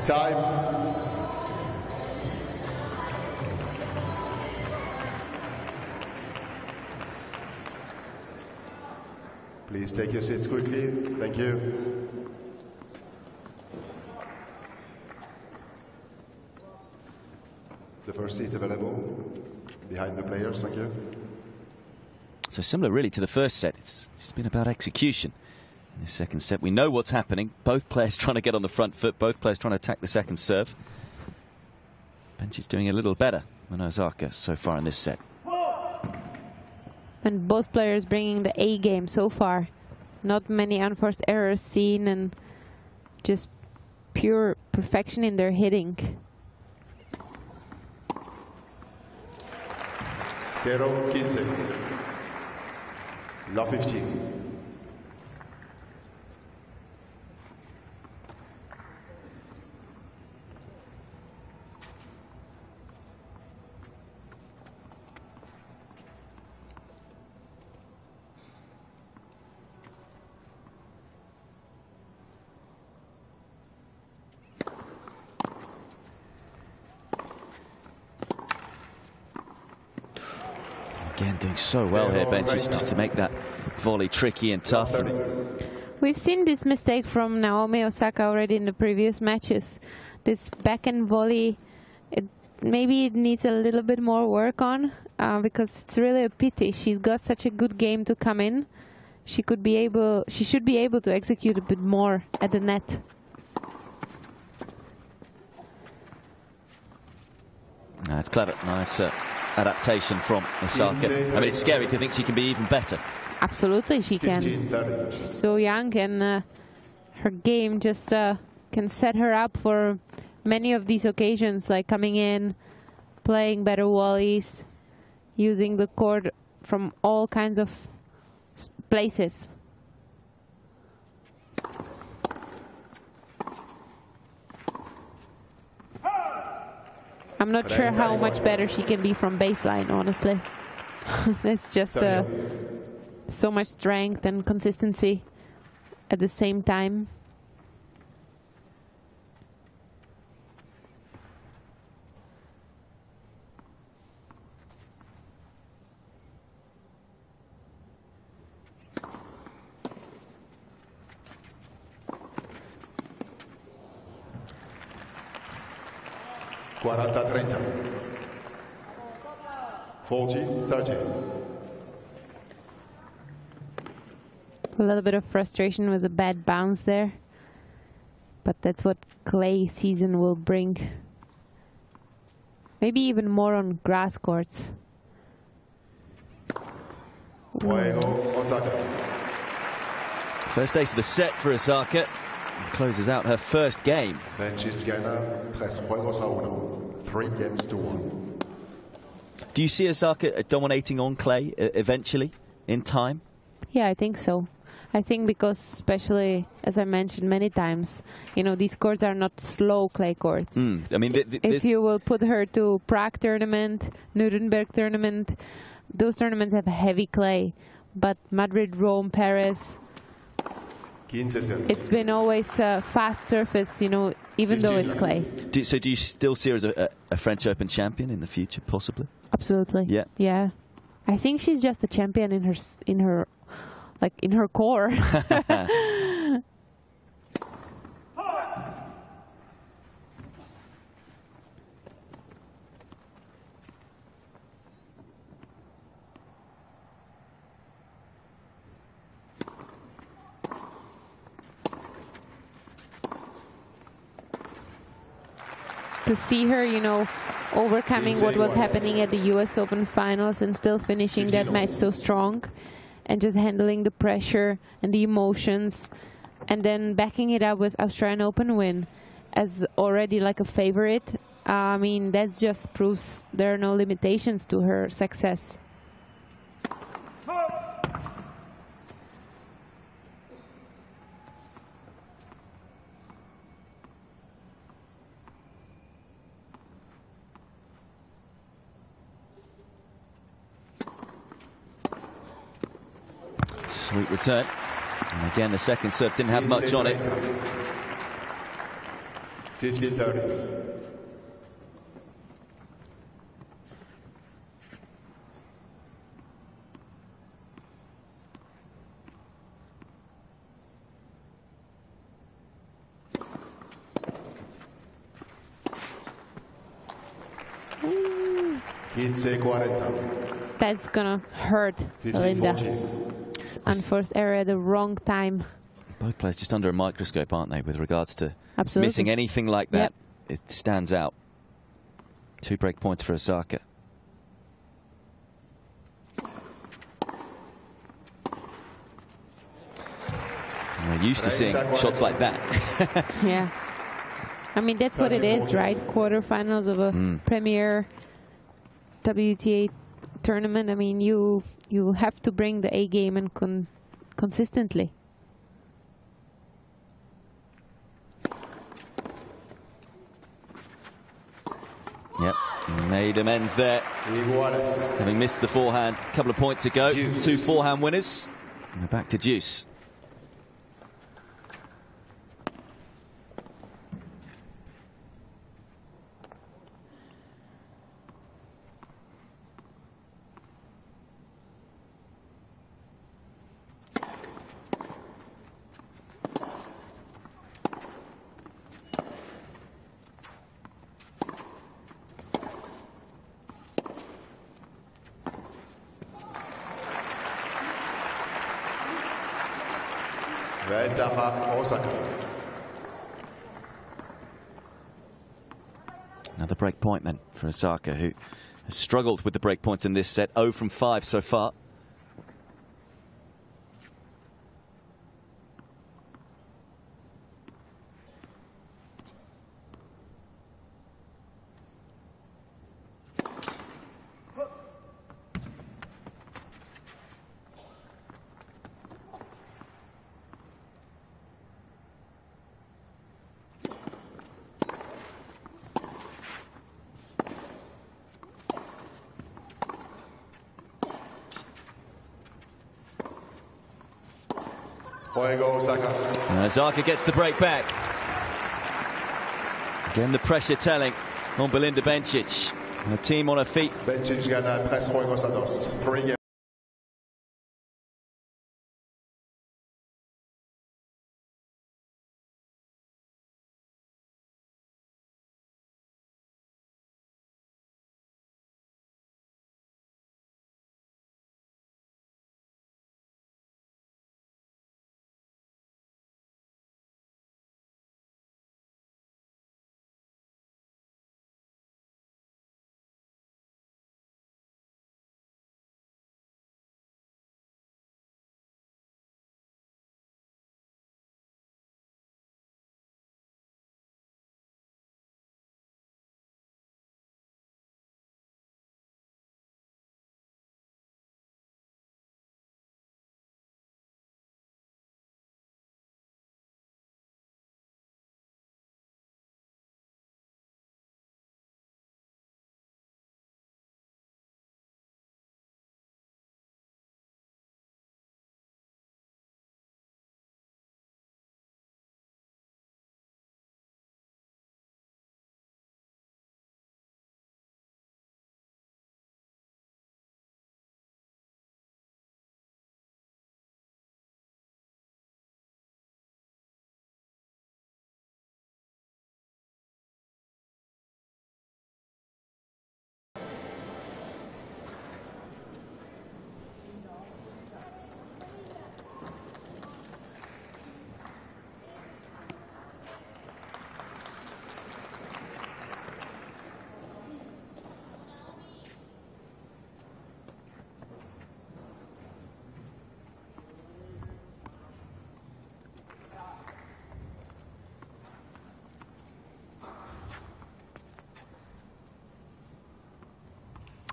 Time. Please take your seats quickly. Thank you. The first seat available behind the players. Thank you. So similar really to the first set. It's just been about execution. In the second set, we know what's happening. Both players trying to get on the front foot. Both players trying to attack the second serve. Bencic doing a little better than Osaka so far in this set. And both players bringing the A game so far. Not many unforced errors seen, and just pure perfection in their hitting. 0-15. Love 15. Again, doing so well here, Bencic, just to make that volley tricky and tough. We've seen this mistake from Naomi Osaka already in the previous matches. This backhand volley, it maybe it needs a little bit more work on, because it's really a pity. She's got such a good game to come in. She should be able to execute a bit more at the net. That's clever. Nice adaptation from Osaka. I mean, it's scary to think she can be even better. Absolutely, she can. She's so young, and her game just can set her up for many of these occasions, like coming in, playing better volleys, using the court from all kinds of places. I'm not sure how much better she can be from baseline, honestly. It's just so much strength and consistency at the same time. Quaranta-30. 40-30. A little bit of frustration with a bad bounce there, but that's what clay season will bring. Maybe even more on grass courts. Osaka. First ace of the set for Osaka. Closes out her first game. Bencic gana 3-1. 3 games to 1. Do you see Osaka dominating on clay eventually, in time? Yeah, I think so. I think because, especially, as I mentioned many times, you know, these courts are not slow clay courts. I mean, if you will put her to Prague tournament, Nuremberg tournament, those tournaments have heavy clay. But Madrid, Rome, Paris, it's been always fast surface, you know, even though it's clay. So do you still see her as a French Open champion in the future, possibly? Absolutely. Yeah. Yeah. I think she's just a champion in her core. To see her, you know, overcoming what was happening at the US Open finals and still finishing that match so strong and just handling the pressure and the emotions and then backing it up with Australian Open win as already like a favorite. I mean, that just proves there are no limitations to her success. Sweet return. And again, the second serve didn't have much on it. 50-30. That's gonna hurt Belinda. Unforced error at the wrong time. Both players just under a microscope, aren't they, with regards to Absolutely. Missing anything like that. Yep. It stands out. 2 break points for Osaka. We're used to seeing shots like that. Yeah. I mean, that's what it is, right? Quarterfinals of a premier WTA tournament. I mean, you have to bring the A game and consistently. Yep, made amends there. Having missed the forehand a couple of points ago. 2 forehand winners. And we're back to deuce. Osaka. Another break point then for Osaka, who has struggled with the break points in this set. 0 from 5 so far. And Osaka gets the break back. Again, the pressure telling on Belinda Bencic. The team on her feet. Bencic gana press juegos a dos. 3 games.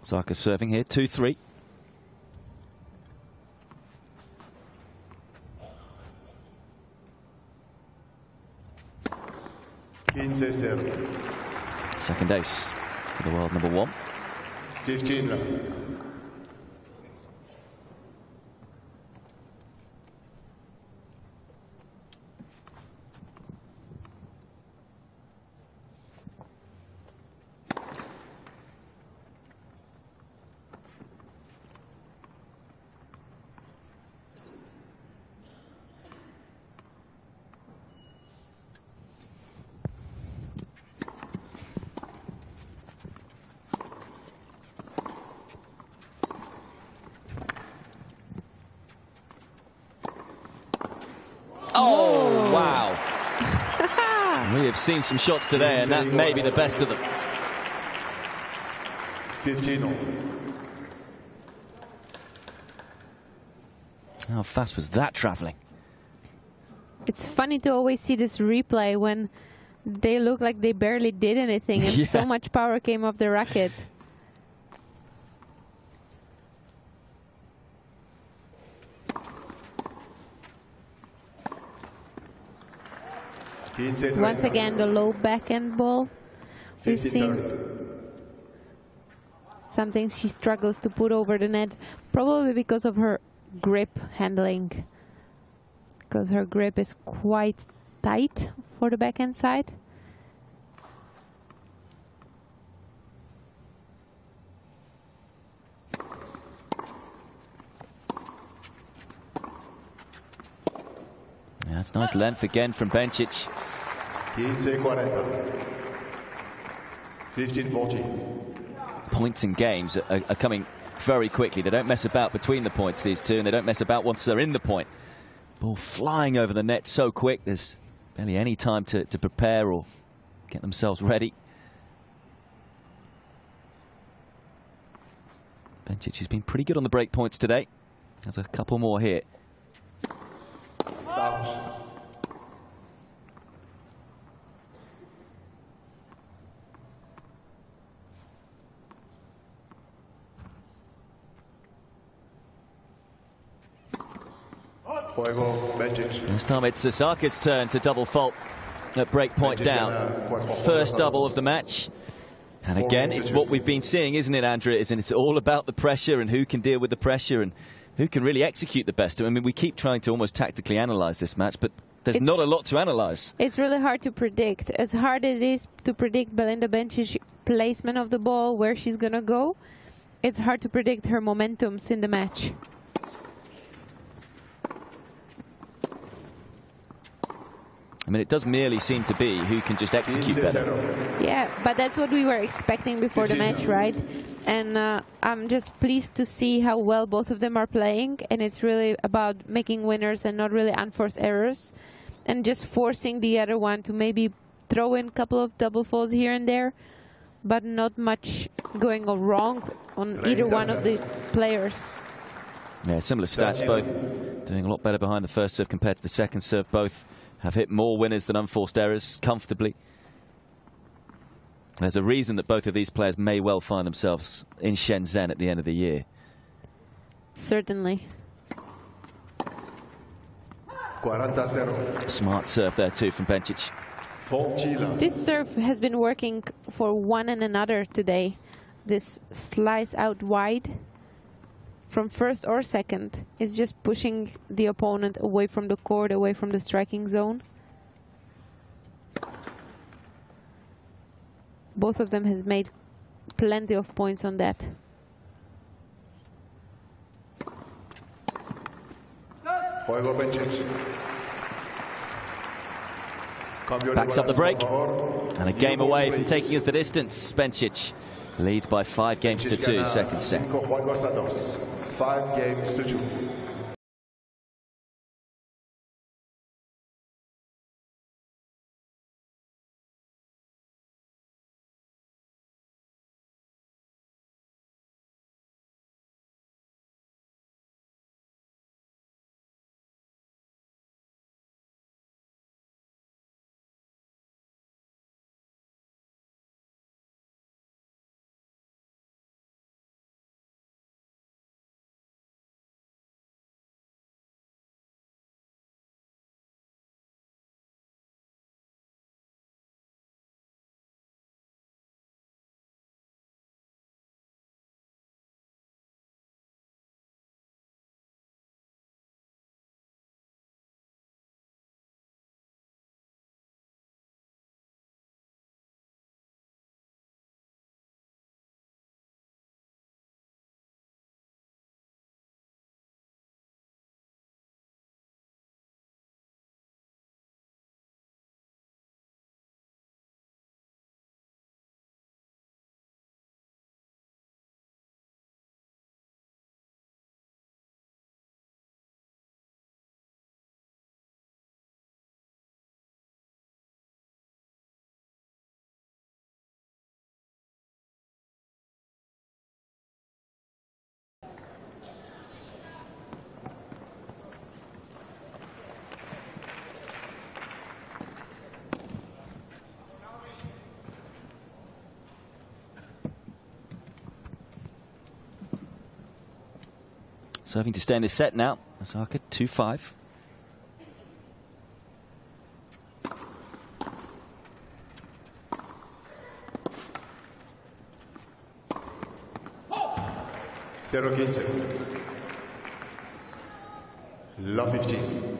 Osaka serving here, 2-3. Second ace for the world number 1. 15. Oh, wow. We have seen some shots today, and that may be the best of them. 15. How fast was that traveling? It's funny to always see this replay when they look like they barely did anything and so much power came off the racket. Once again, the low backhand ball. We've seen something she struggles to put over the net, probably because of her grip handling, because her grip is quite tight for the backhand side. Yeah, that's nice length again from Bencic. 15-40. Points and games are coming very quickly. They don't mess about between the points, these two, and they don't mess about once they're in the point. Ball flying over the net so quick, there's barely any time to prepare or get themselves ready. Bencic has been pretty good on the break points today. There's a couple more here. Out. This time it's Osaka's turn to double fault at break point down. First double of the match. And again, it's what we've been seeing, isn't it, Andrea? It's all about the pressure and who can deal with the pressure and who can really execute the best. I mean, we keep trying to almost tactically analyze this match, but there's not a lot to analyze. It's really hard to predict. As hard as it is to predict Belinda Bencic's placement of the ball, where she's going to go, it's hard to predict her momentums in the match. I mean, it does merely seem to be who can just execute better. Yeah, but that's what we were expecting before the match, right? And I'm just pleased to see how well both of them are playing. And it's really about making winners and not really unforced errors. And just forcing the other one to maybe throw in a couple of double faults here and there. But not much going wrong on either one of the players. Yeah, similar stats, both doing a lot better behind the first serve compared to the second serve. Both have hit more winners than unforced errors comfortably. There's a reason that both of these players may well find themselves in Shenzhen at the end of the year. Certainly. 40-0. Smart serve there too from Bencic. This serve has been working for one and another today. This slice out wide from first or second is just pushing the opponent away from the court, away from the striking zone. Both of them has made plenty of points on that. Backs up the break. And a game away from taking us the distance. Bencic leads by 5 games to 2, second set. 5 games to 2. Serving to stay in this set now. Osaka 2-5. Zero 15. Love 15.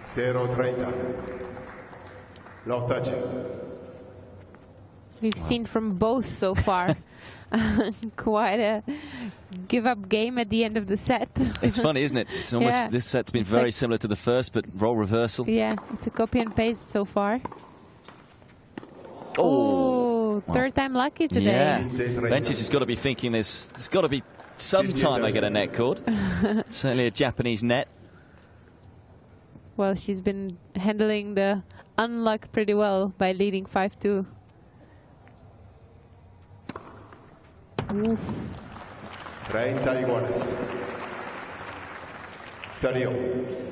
Zero 30. Love 30. We've seen from both so far. Quite a give-up game at the end of the set. It's funny, isn't it? It's almost this set's been very similar to the first, but role reversal. Yeah, it's a copy and paste so far. Oh, third time lucky today. Yeah, Bencic has got to be thinking there's got to be some time I get a net cord. Certainly a Japanese net. Well, she's been handling the unluck pretty well by leading 5-2. Oof. 30 iguales. 30.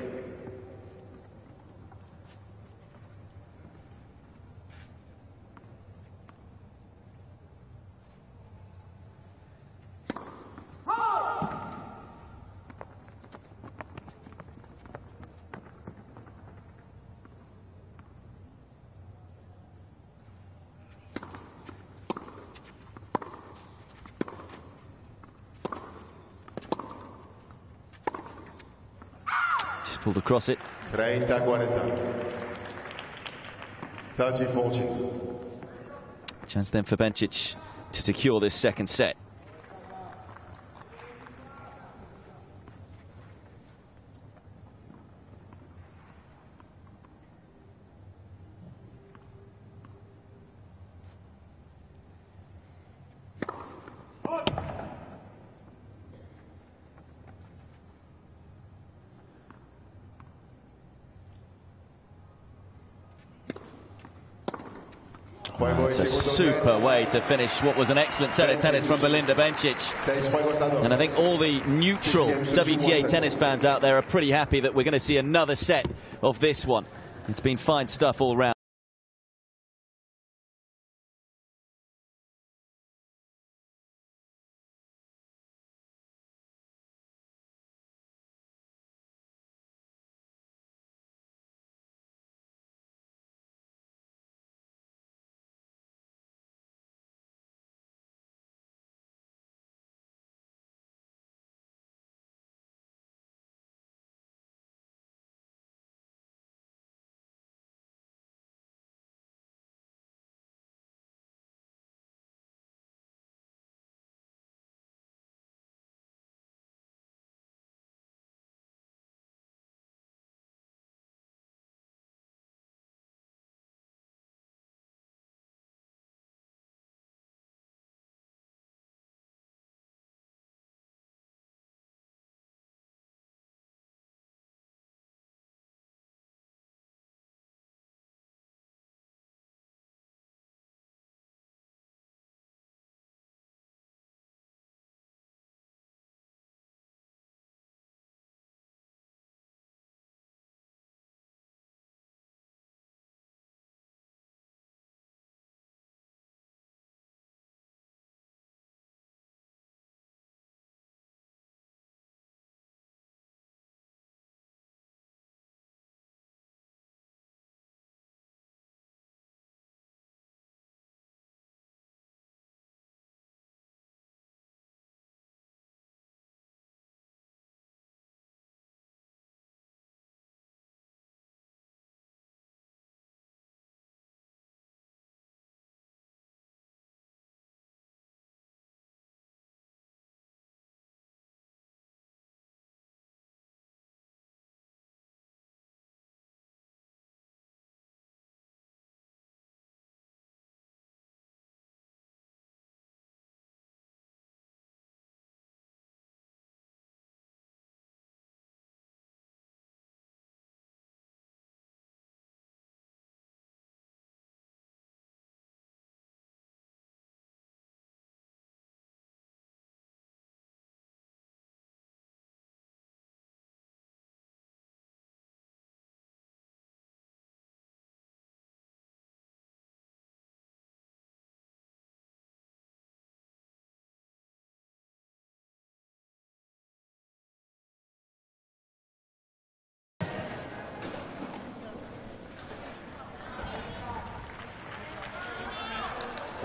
Just pulled across it. 30-40. 30-40. Chance then for Bencic to secure this second set. It's a super way to finish what was an excellent set of tennis from Belinda Bencic. And I think all the neutral WTA tennis fans out there are pretty happy that we're going to see another set of this one. It's been fine stuff all round.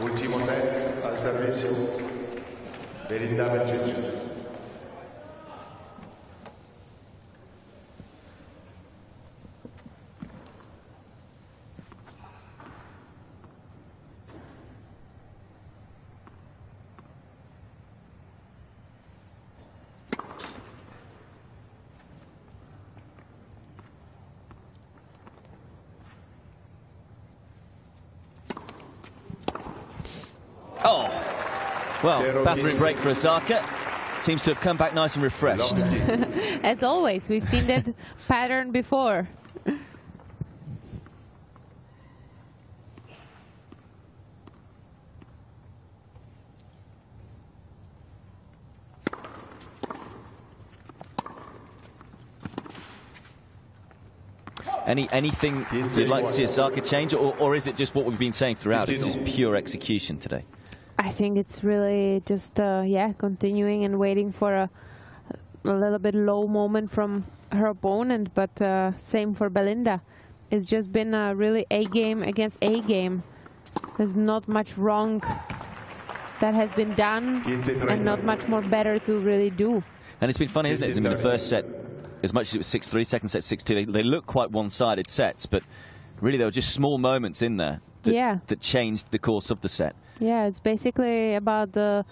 Ultimo set al servizio. Belinda Bencic. Oh, well, bathroom break for Osaka. Seems to have come back nice and refreshed. As always, we've seen that pattern before. Anything you'd like to see Osaka change, or is it just what we've been saying throughout? It's just pure execution today. I think it's really just, yeah, continuing and waiting for a little bit low moment from her opponent, but same for Belinda. It's just been a really A game against A game. There's not much wrong that has been done and not much more better to really do. And it's been funny, isn't it? I mean, the first set, as much as it was 6-3, second set 6-2, they look quite one-sided sets, but really there were just small moments in there that changed the course of the set. Yeah, it's basically about the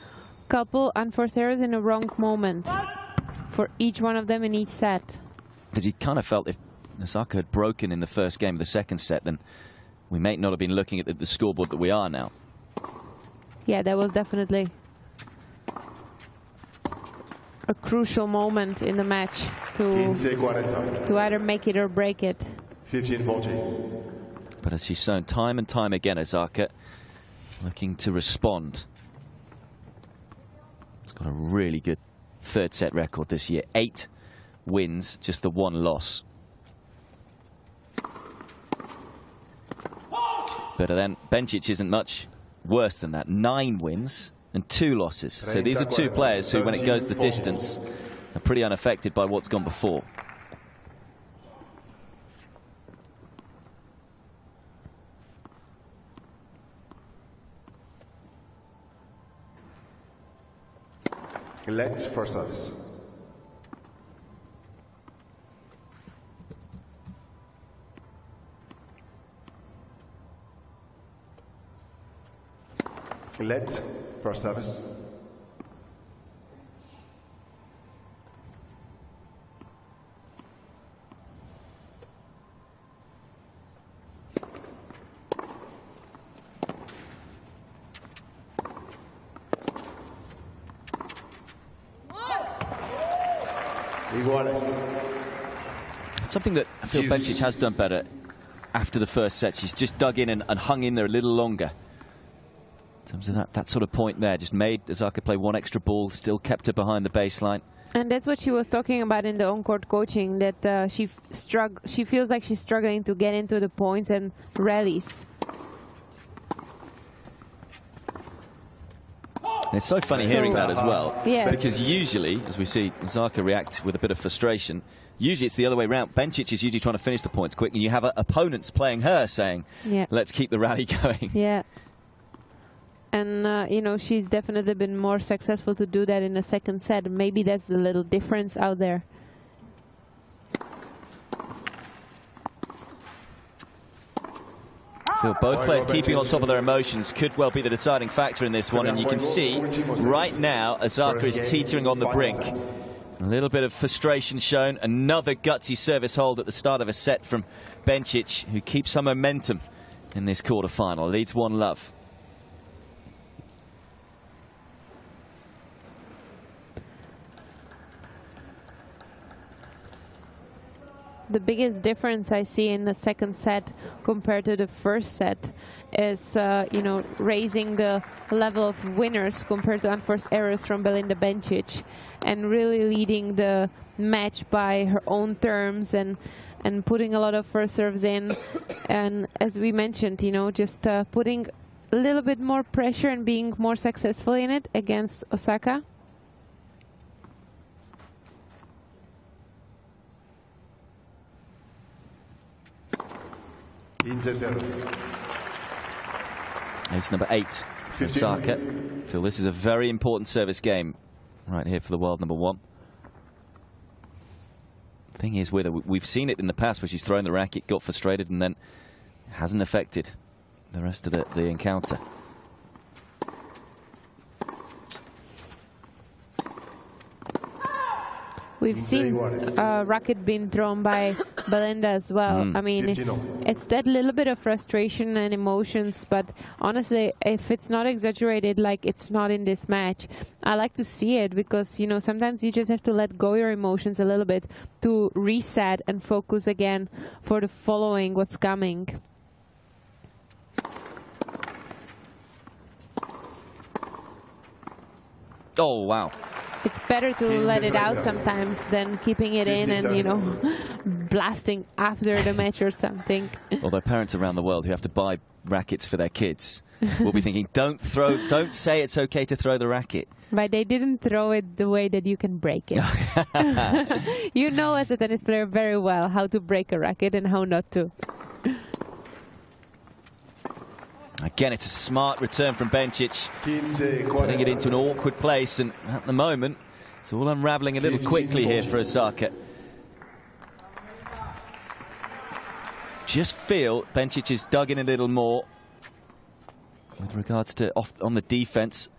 couple unforced errors in a wrong moment for each one of them in each set. Because you kind of felt if Osaka had broken in the first game of the second set, then we may not have been looking at the scoreboard that we are now. Yeah, that was definitely a crucial moment in the match to either make it or break it. 15-14. But as she's shown time and time again, Osaka looking to respond. It's got a really good third set record this year. 8 wins, just the 1 loss. But then Bencic isn't much worse than that. 9 wins and 2 losses. So these are 2 players who, when it goes the distance, are pretty unaffected by what's gone before. Let's for service. Let for service. It's something that I feel Bencic has done better after the first set. She's just dug in and hung in there a little longer. In terms of that sort of point there, just made Osaka play 1 extra ball, still kept her behind the baseline. And that's what she was talking about in the on-court coaching, that she feels like she's struggling to get into the points and rallies. And it's so funny hearing that as well, yeah. Because usually, as we see Osaka react with a bit of frustration, usually it's the other way around. Bencic is usually trying to finish the points quick, and you have opponents playing her saying, let's keep the rally going. Yeah. And, you know, she's definitely been more successful to do that in the second set. Maybe that's the little difference out there. Feel both players keeping on top of their emotions could well be the deciding factor in this one, and you can see right now Osaka is teetering on the brink. A little bit of frustration shown. Another gutsy service hold at the start of a set from Bencic, who keeps some momentum in this quarterfinal. Leads 1-love. The biggest difference I see in the second set compared to the first set is, you know, raising the level of winners compared to unforced errors from Belinda Bencic, and really leading the match by her own terms and putting a lot of first serves in. And as we mentioned, you know, just putting a little bit more pressure and being more successful in it against Osaka. Ace number 8 for Osaka. I feel this is a very important service game right here for the world number 1. Thing is with her, we've seen it in the past where she's thrown the racket, got frustrated, and then hasn't affected the rest of the encounter. We've seen a racket being thrown by Belinda as well. I mean, it's that little bit of frustration and emotions, but honestly, if it's not exaggerated, like it's not in this match, I like to see it because, you know, sometimes you just have to let go your emotions a little bit to reset and focus again for the following, what's coming. Oh, wow. It's better to let it out sometimes than keeping it in and, you know, blasting after the match or something. Although parents around the world who have to buy rackets for their kids will be thinking, don't say it's okay to throw the racket. But they didn't throw it the way that you can break it. You know, as a tennis player very well how to break a racket and how not to. Again, it's a smart return from Bencic, putting it into an awkward place, and at the moment, it's all unraveling a little quickly here for Osaka. Just feel Bencic has dug in a little more with regards to on the defense.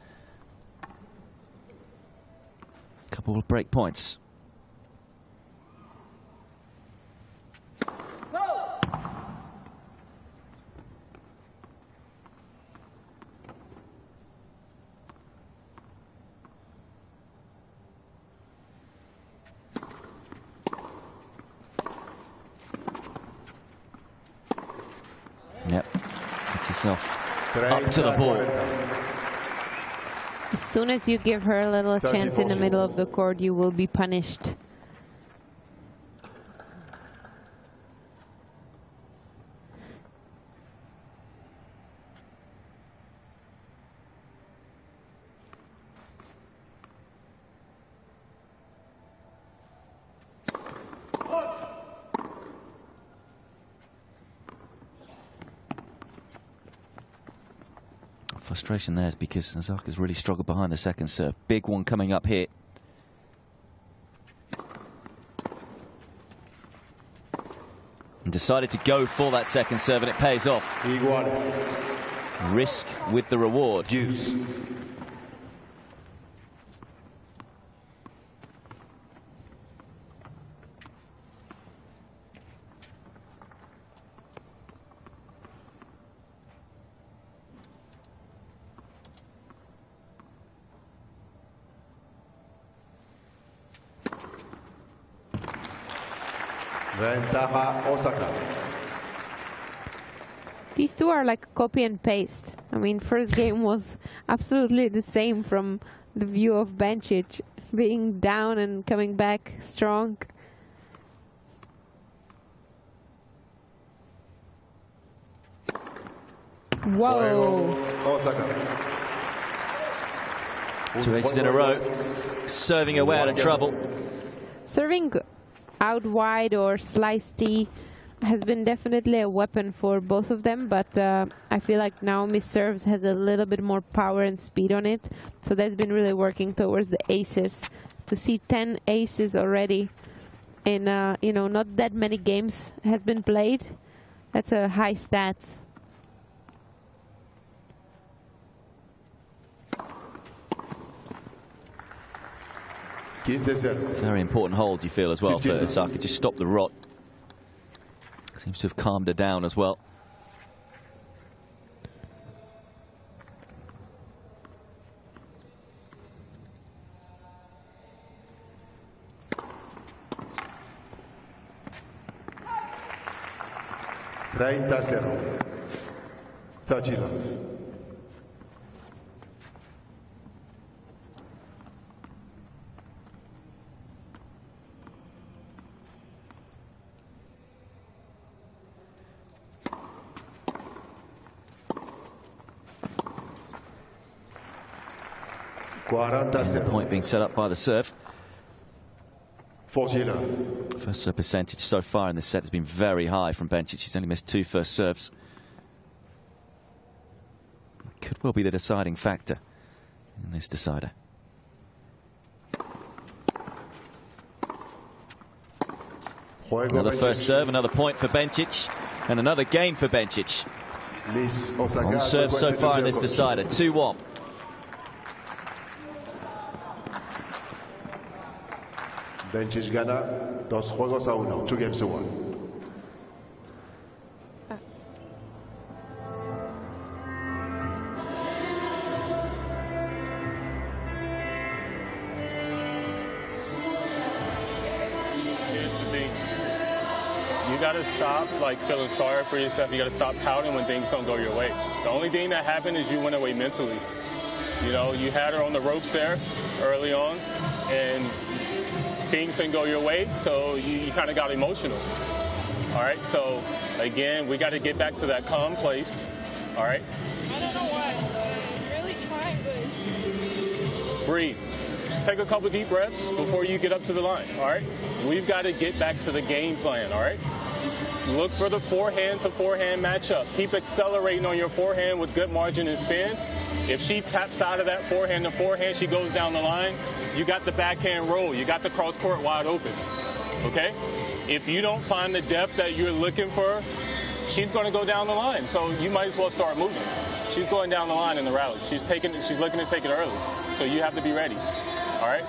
Couple of break points. Yep, gets herself up to the ball. As soon as you give her a little chance in the middle of the court, you will be punished. Frustration there is because Osaka's really struggled behind the second serve. Big one coming up here. And decided to go for that second serve, and it pays off. Risk with the reward. Deuce. Ventaja Osaka. These two are like copy and paste. I mean, first game was absolutely the same from the view of Bencic, being down and coming back strong. Whoa! Osaka. 2 aces in a row, serving away out of trouble. Serving out wide or slice T has been definitely a weapon for both of them, but I feel like Naomi's serves has a little bit more power and speed on it, so that's been really working towards the aces. To see 10 aces already in you know, not that many games has been played, that's a high stats. Very important hold, you feel, as well, for Osaka. Just stop the rot. Seems to have calmed her down as well. And the point being set up by the serve. First serve percentage so far in this set has been very high from Bencic. She's only missed 2 first serves. Could well be the deciding factor in this decider. Another first serve, another point for Bencic, and another game for Bencic. On serve so far in this decider, 2-1. Bencic gana 2 juegos a 1. 2 games to 1. Here's the thing. You gotta stop like feeling sorry for yourself. You gotta stop pouting when things don't go your way. The only thing that happened is you went away mentally. You know, you had her on the ropes there early on, and things didn't go your way, so you kind of got emotional. All right, so again, we got to get back to that calm place. All right. I don't know why. I'm really trying, but Breathe. Just take a couple deep breaths before you get up to the line. All right. We've got to get back to the game plan. All right. Look for the forehand to forehand matchup. Keep accelerating on your forehand with good margin and spin. If she taps out of that forehand to forehand, she goes down the line, you got the backhand roll. You got the cross court wide open. Okay? If you don't find the depth that you're looking for, she's going to go down the line. So you might as well start moving. She's going down the line in the rally. She's looking to take it early. So you have to be ready. All right?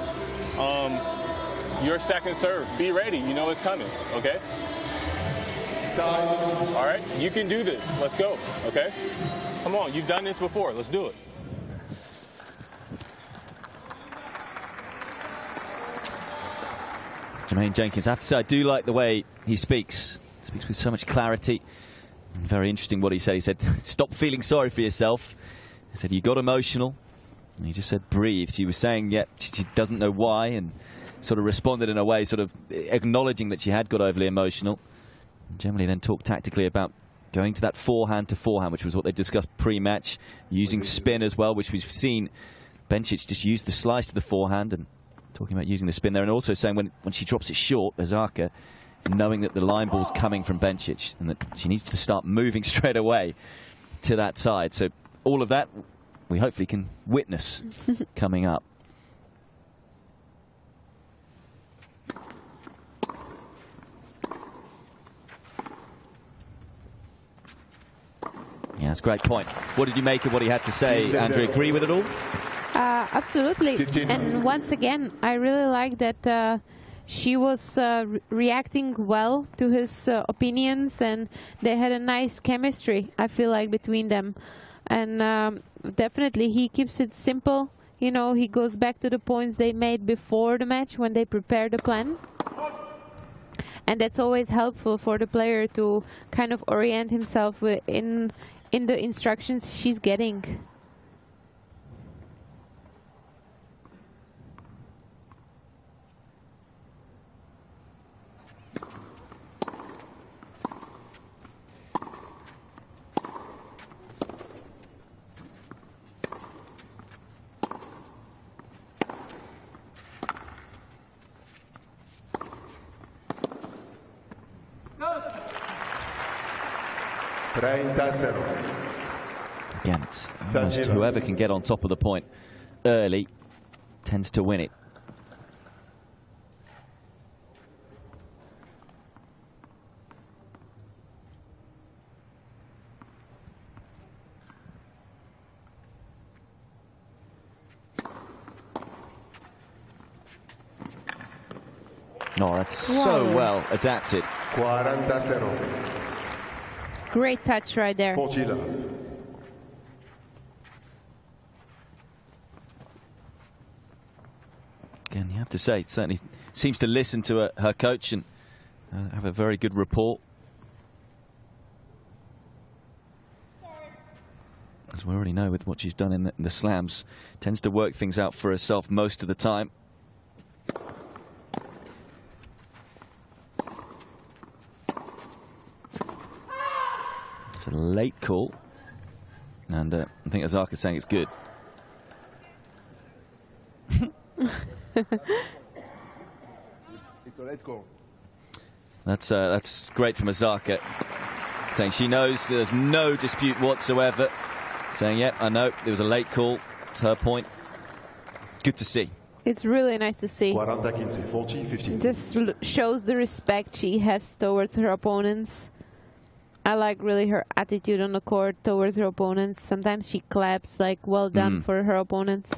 Your second serve, be ready. You know it's coming. Okay? Time. All right? You can do this. Let's go. Okay? Come on, you've done this before. Let's do it. Jermaine Jenkins, I have to say, I do like the way he speaks. He speaks with so much clarity. And very interesting what he said. He said, stop feeling sorry for yourself. He said, you got emotional. And he just said, breathe. She was saying, yeah, she doesn't know why, and sort of responded in a way, sort of acknowledging that she had got overly emotional. And generally then talked tactically about going to that forehand to forehand, which was what they discussed pre-match, using spin as well, which we've seen Bencic just use the slice to the forehand, and talking about using the spin there, and also saying when she drops it short, Osaka, knowing that the line ball's coming from Bencic and that she needs to start moving straight away to that side. So all of that we hopefully can witness coming up. Yeah, that's a great point. What did you make of what he had to say, Andrew? Agree with it all? Absolutely. 15. And once again, I really like that she was reacting well to his opinions, and they had a nice chemistry, I feel like, between them. And definitely he keeps it simple. You know, he goes back to the points they made before the match when they prepared the plan. And that's always helpful for the player to kind of orient himself in the instructions she's getting. Again, it's almost whoever can get on top of the point early tends to win it. Oh, that's so well adapted. 40-0. Great touch right there. 40 love. Again, you have to say, it certainly seems to listen to her coach and have a very good rapport. As we already know with what she's done in the slams, tends to work things out for herself most of the time. It's a late call, and I think Osaka's saying it's good. It's a late call. That's great from Osaka, saying she knows there's no dispute whatsoever. Saying, yep, I know there was a late call. It's her point. Good to see. It's really nice to see. 40-15. Just shows the respect she has towards her opponents. I like really her attitude on the court towards her opponents. Sometimes she claps like well done for her opponents.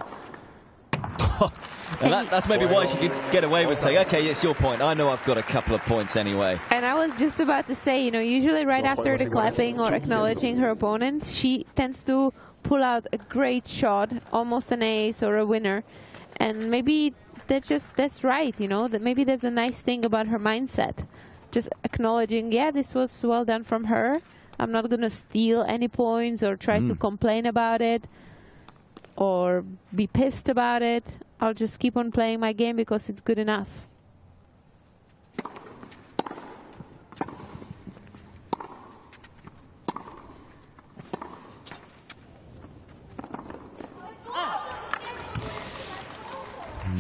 And that's maybe why she could get away with saying, okay, it's your point. I know I've got a couple of points anyway. And I was just about to say, you know, usually right after the clapping or acknowledging her opponent, she tends to pull out a great shot, almost an ace or a winner. And maybe that's right, you know, that maybe there's a nice thing about her mindset. Just acknowledging, yeah, this was well done from her. I'm not going to steal any points or try to complain about it or be pissed about it. I'll just keep on playing my game because it's good enough.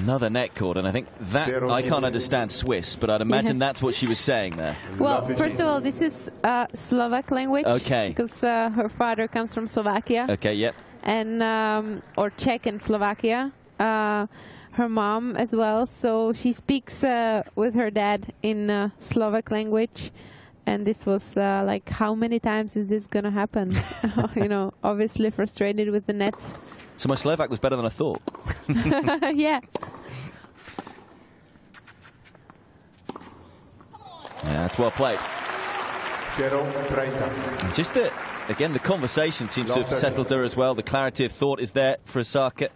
Another net cord, and I think that I can't understand Swiss, but I'd imagine that's what she was saying there. Well, first of all, this is Slovak language. Okay. Because her father comes from Slovakia. Okay, yep. And or Czech and Slovakia. Her mom as well. So she speaks with her dad in Slovak language. And this was like, how many times is this gonna happen? You know, obviously frustrated with the nets. So my Slovak was better than I thought. Yeah. Yeah, that's well played. And just again, the conversation seems to have settled her as well. The clarity of thought is there for Osaka.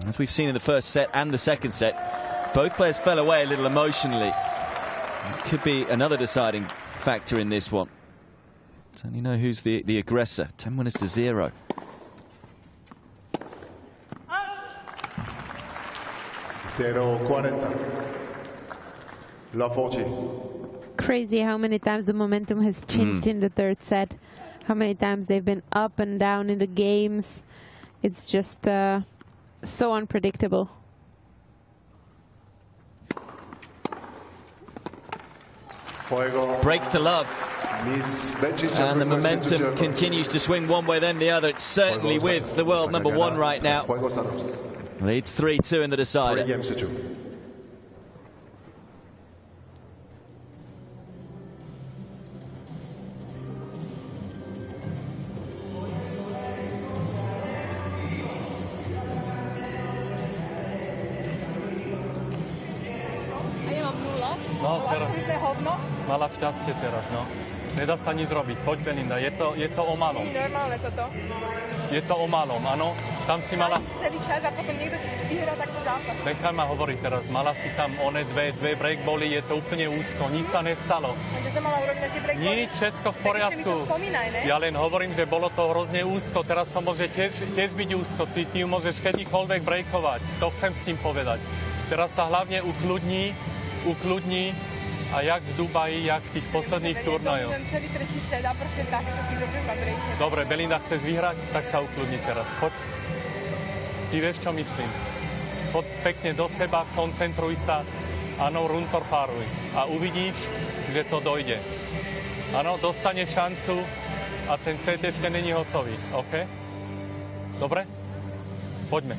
As we've seen in the first set and the second set, both players fell away a little emotionally. It could be another deciding factor in this one. Don't you know who's the aggressor? 10 winners to 0. Crazy how many times the momentum has changed in the third set. How many times they've been up and down in the games. It's just so unpredictable. Breaks to love. And the momentum continues to swing one way then the other. It's certainly with the world number 1 right now. Leads 3-2 in the decider. No, mala šťastie teraz, no. Nedá sa nič robiť. Poď, Belinda, je to o malom. Nie je normálne toto. Je to o malom, áno. Tam si mala... Celý čas a potom niekto vyhrá takto zápas. Nechaj ma hovoriť teraz. Mala si tam dve breakbally, je to úplne úzko. Nič sa nestalo. A čo som mala urobiť na tie breakbally? Nič, všetko v poriadku. Takže mi to spomínaj, ne? Ja len hovorím, že bolo to hrozne úzko. Teraz to môže tiež byť úzko. Ty ju môžeš kedykoľvek breakovať. To chcem s tým povedať. Teraz sa hlavne ukludní a jak v Dubaji, jak v tých posledných turnajoch. Celý tretí set a proste takéto dobré breaky. Dobre, Belinda, chceš vyhrať? Tak sa ukludni teraz. Poď. Ty vieš, čo myslím. Poď pekne do seba, koncentruj sa. Áno, runterfáruj. A uvidíš, že to dojde. Áno, dostane šancu a ten set ešte není hotový. OK? Dobre? Poďme.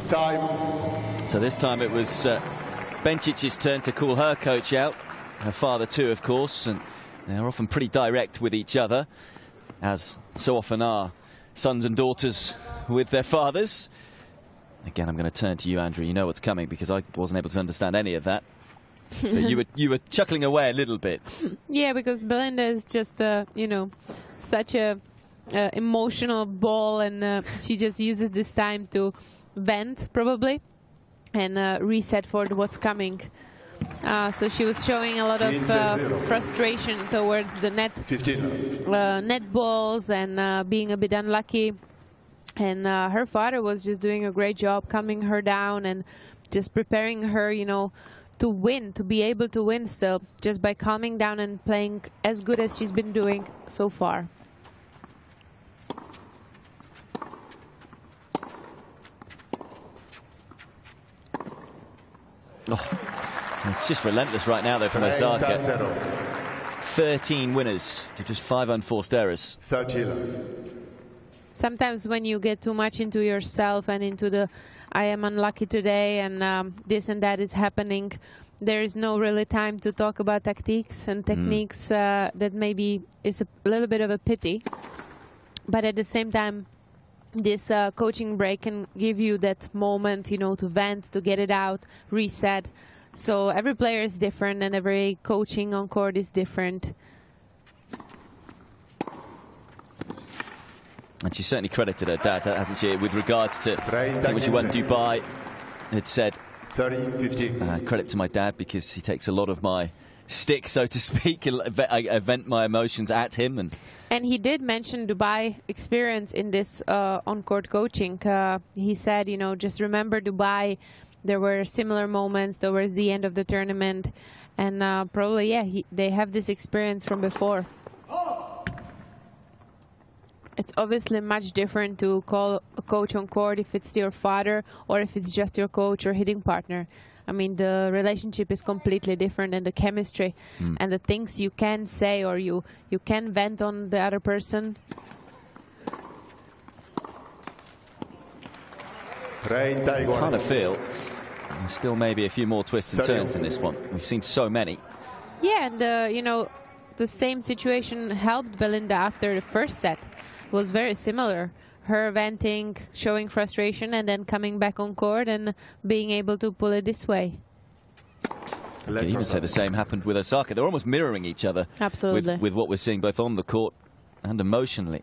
Time. So this time it was Bencic's turn to call her coach out. Her father too, of course, and they're often pretty direct with each other, as so often are sons and daughters with their fathers. Again, I'm going to turn to you, Andrew. You know what's coming because I wasn't able to understand any of that. But you were chuckling away a little bit. Yeah, because Belinda is just, you know, such a emotional ball, and she just uses this time to vent probably and reset for what's coming. So she was showing a lot of frustration towards the net balls and being a bit unlucky. And her father was just doing a great job calming her down and just preparing her, you know, to win, to be able to win still, just by calming down and playing as good as she's been doing so far. Oh, it's just relentless right now, though, from Osaka. 13 winners to just 5 unforced errors. 30 love. sometimes when you get too much into yourself and into the I am unlucky today and this and that is happening, there is no really time to talk about tactics and techniques. That maybe is a little bit of a pity. But at the same time, this coaching break can give you that moment, you know, to vent, to get it out, reset. So every player is different and every coaching on court is different. And she certainly credited her dad, hasn't she, with regards to when she went to Dubai, had said, 30-15. Credit to my dad because he takes a lot of my stick, so to speak. I vent my emotions at him. And he did mention Dubai experience in this on-court coaching. He said, you know, just remember Dubai. There were similar moments towards the end of the tournament. And probably, yeah, they have this experience from before. It's obviously much different to call a coach on court if it's your father or if it's just your coach or hitting partner. I mean, the relationship is completely different, and the chemistry and the things you can say or you can vent on the other person. I kind of feel there's still maybe a few more twists and turns in this one. We've seen so many. Yeah, and you know, the same situation helped Belinda after the first set. It was very similar. Her venting, showing frustration, and then coming back on court and being able to pull it this way. You can even say the same happened with Osaka. They're almost mirroring each other. Absolutely. With what we're seeing both on the court and emotionally.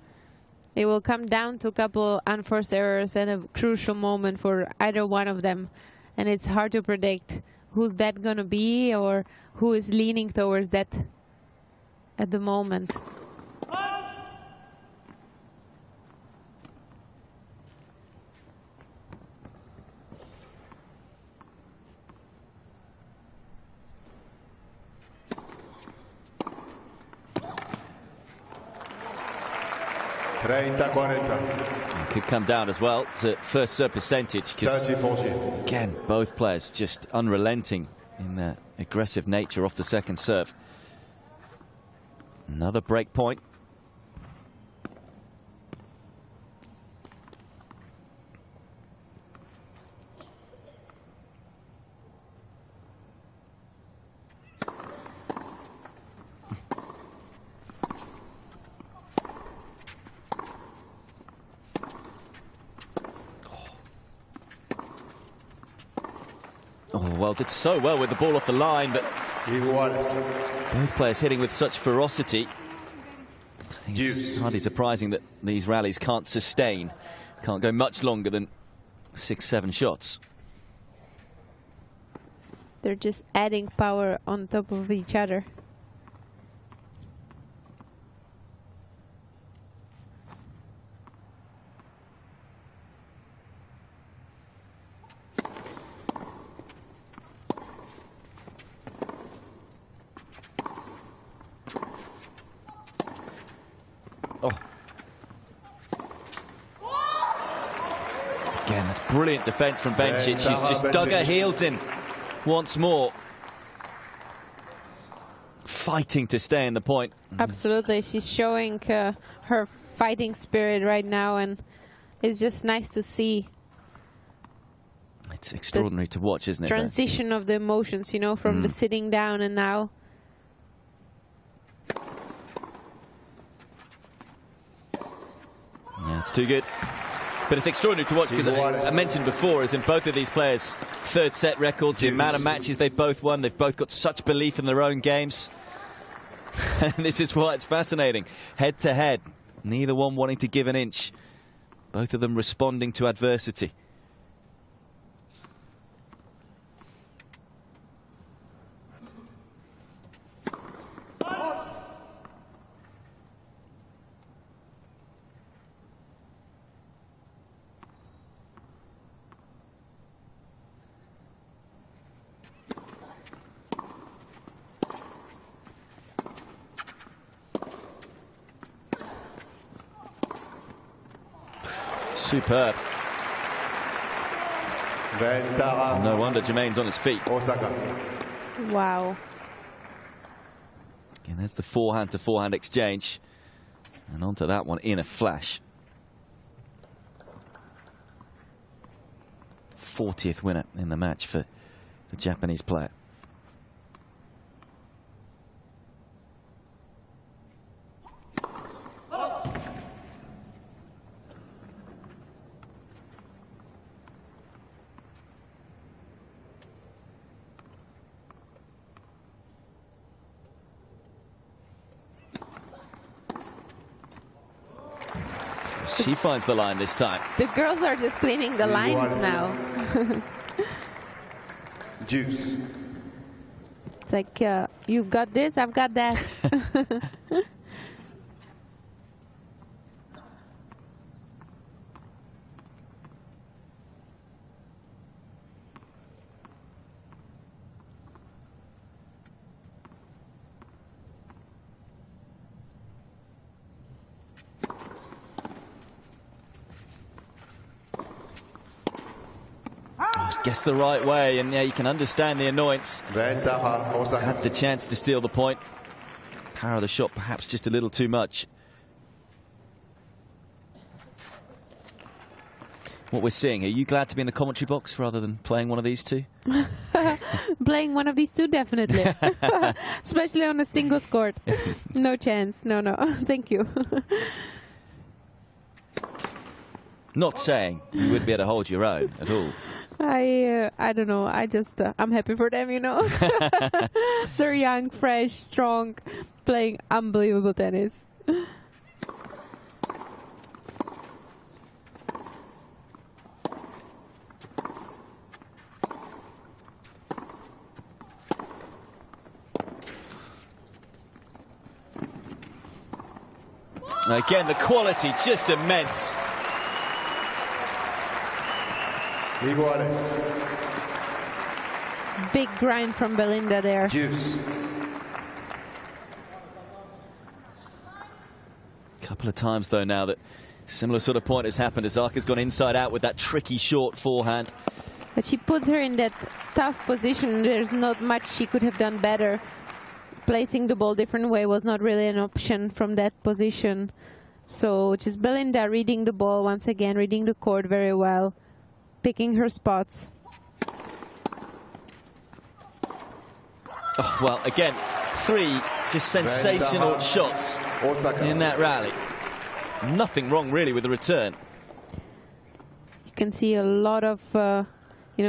It will come down to a couple unforced errors and a crucial moment for either one of them. And it's hard to predict who's that going to be or who is leaning towards that at the moment. It could come down as well to first serve percentage because, again, both players just unrelenting in their aggressive nature off the second serve. Another break point. Well, did so well with the ball off the line, but both players hitting with such ferocity. I think it's hardly surprising that these rallies can't sustain, can't go much longer than 6-7 shots. They're just adding power on top of each other. Again, that's brilliant defence from Bencic. She's just dug her heels in once more. Fighting to stay in the point. Absolutely. She's showing her fighting spirit right now, and it's just nice to see. It's extraordinary to watch, isn't it? Transition of the emotions, you know, from the sitting down and now. Yeah, it's too good. But it's extraordinary to watch because I mentioned before, as in both of these players' third set records, the amount of matches they've both won, they've both got such belief in their own games. And this is why it's fascinating. Head to head, neither one wanting to give an inch. Both of them responding to adversity. Superb. No wonder Jermaine's on his feet. Osaka. Wow. And there's the forehand to forehand exchange. And onto that one in a flash. 40th winner in the match for the Japanese player. She finds the line this time. The girls are just cleaning the lines now. Juice. It's like, you've got this, I've got that. Guess the right way, and yeah, you can understand the annoyance. Had the chance to steal the point. Power of the shot, perhaps just a little too much. What we're seeing, are you glad to be in the commentary box rather than playing one of these two? Playing one of these two, definitely. Especially on a singles court. No chance. No, no. Thank you. Not saying you wouldn't be able to hold your own at all. I don't know. I just I'm happy for them, you know. They're young, fresh, strong, playing unbelievable tennis. Again, the quality just immense. Big grind from Belinda there. Juice. Couple of times though now that similar sort of point has happened. Osaka's gone inside out with that tricky short forehand. But she puts her in that tough position. There's not much she could have done better. Placing the ball different way was not really an option from that position. So just Belinda reading the ball once again, reading the court very well, picking her spots. Oh, well, again, three just sensational shots in that rally. Nothing wrong, really, with the return. You can see a lot of,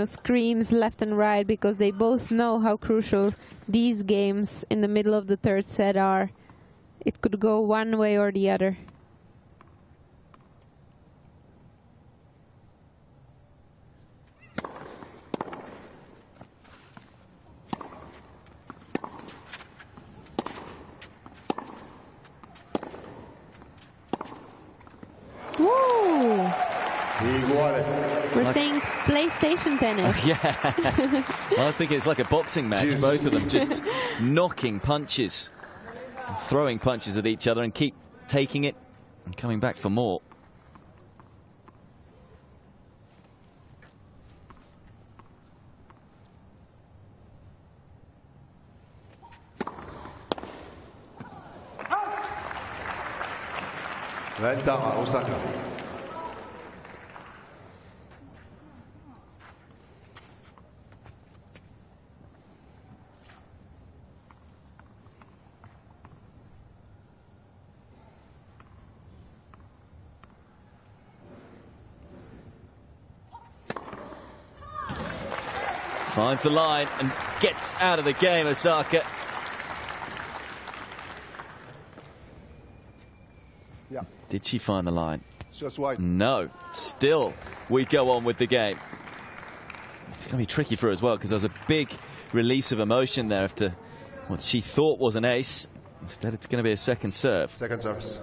screams left and right because they both know how crucial these games in the middle of the third set are. It could go one way or the other. Woo! We're saying PlayStation tennis. Yeah. Well, I think it's like a boxing match. Both of them just knocking punches, throwing punches at each other and keep taking it and coming back for more. Osaka. Finds the line and gets out of the game, Osaka. Yeah. Did she find the line? Just wide. No. Still, we go on with the game. It's going to be tricky for her as well because there's a big release of emotion there after what she thought was an ace. Instead, it's going to be a second serve. Second service.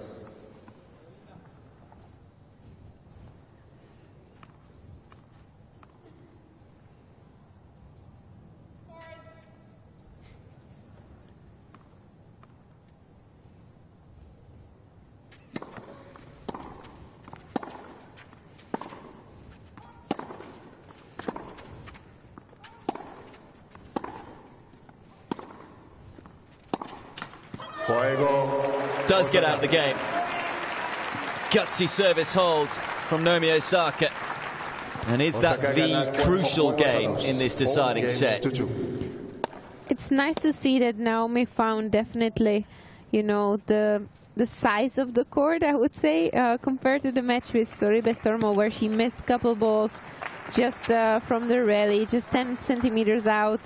Does get out of the game. Gutsy service hold from Naomi Osaka. And is that the crucial game in this deciding set? It's nice to see that Naomi found definitely, you know, the size of the court, I would say, compared to the match with Sorribes Tormo, where she missed a couple balls just from the rally, just 10 centimeters out,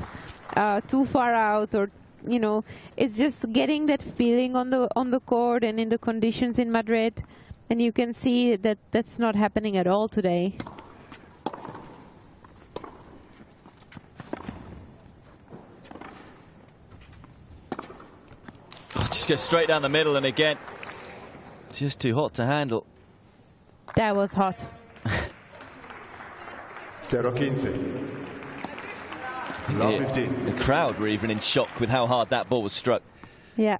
too far out, or, you know, it's just getting that feeling on the court and in the conditions in Madrid, and you can see that that's not happening at all today. Just go straight down the middle, and again, just too hot to handle. That was hot. 0-15. Love 15. The crowd were even in shock with how hard that ball was struck. Yeah.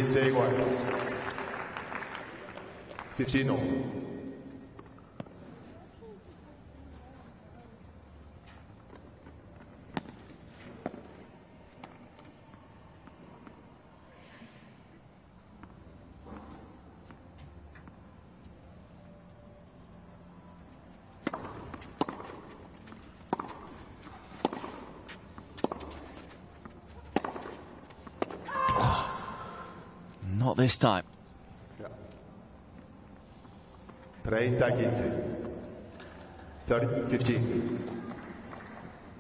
Iguales. 15-all. Not this time. 30-15. 30-15.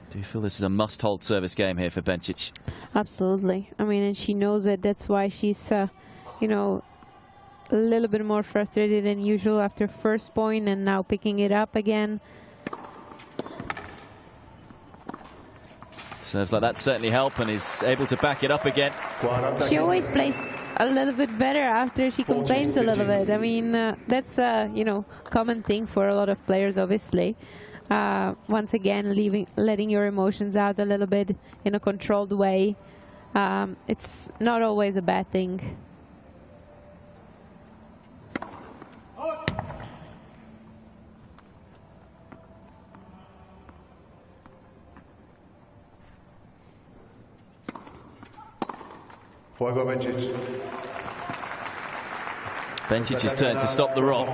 Do you feel this is a must-hold service game here for Bencic? Absolutely. I mean, and she knows it. That's why she's, you know, a little bit more frustrated than usual after first point and now picking it up again. Serves like that certainly help, and is able to back it up again. She always plays a little bit better after she complains a little bit. I mean, that's a, you know, common thing for a lot of players, obviously. Once again, letting your emotions out a little bit in a controlled way. It's not always a bad thing. Bencic's turn to stop the rock.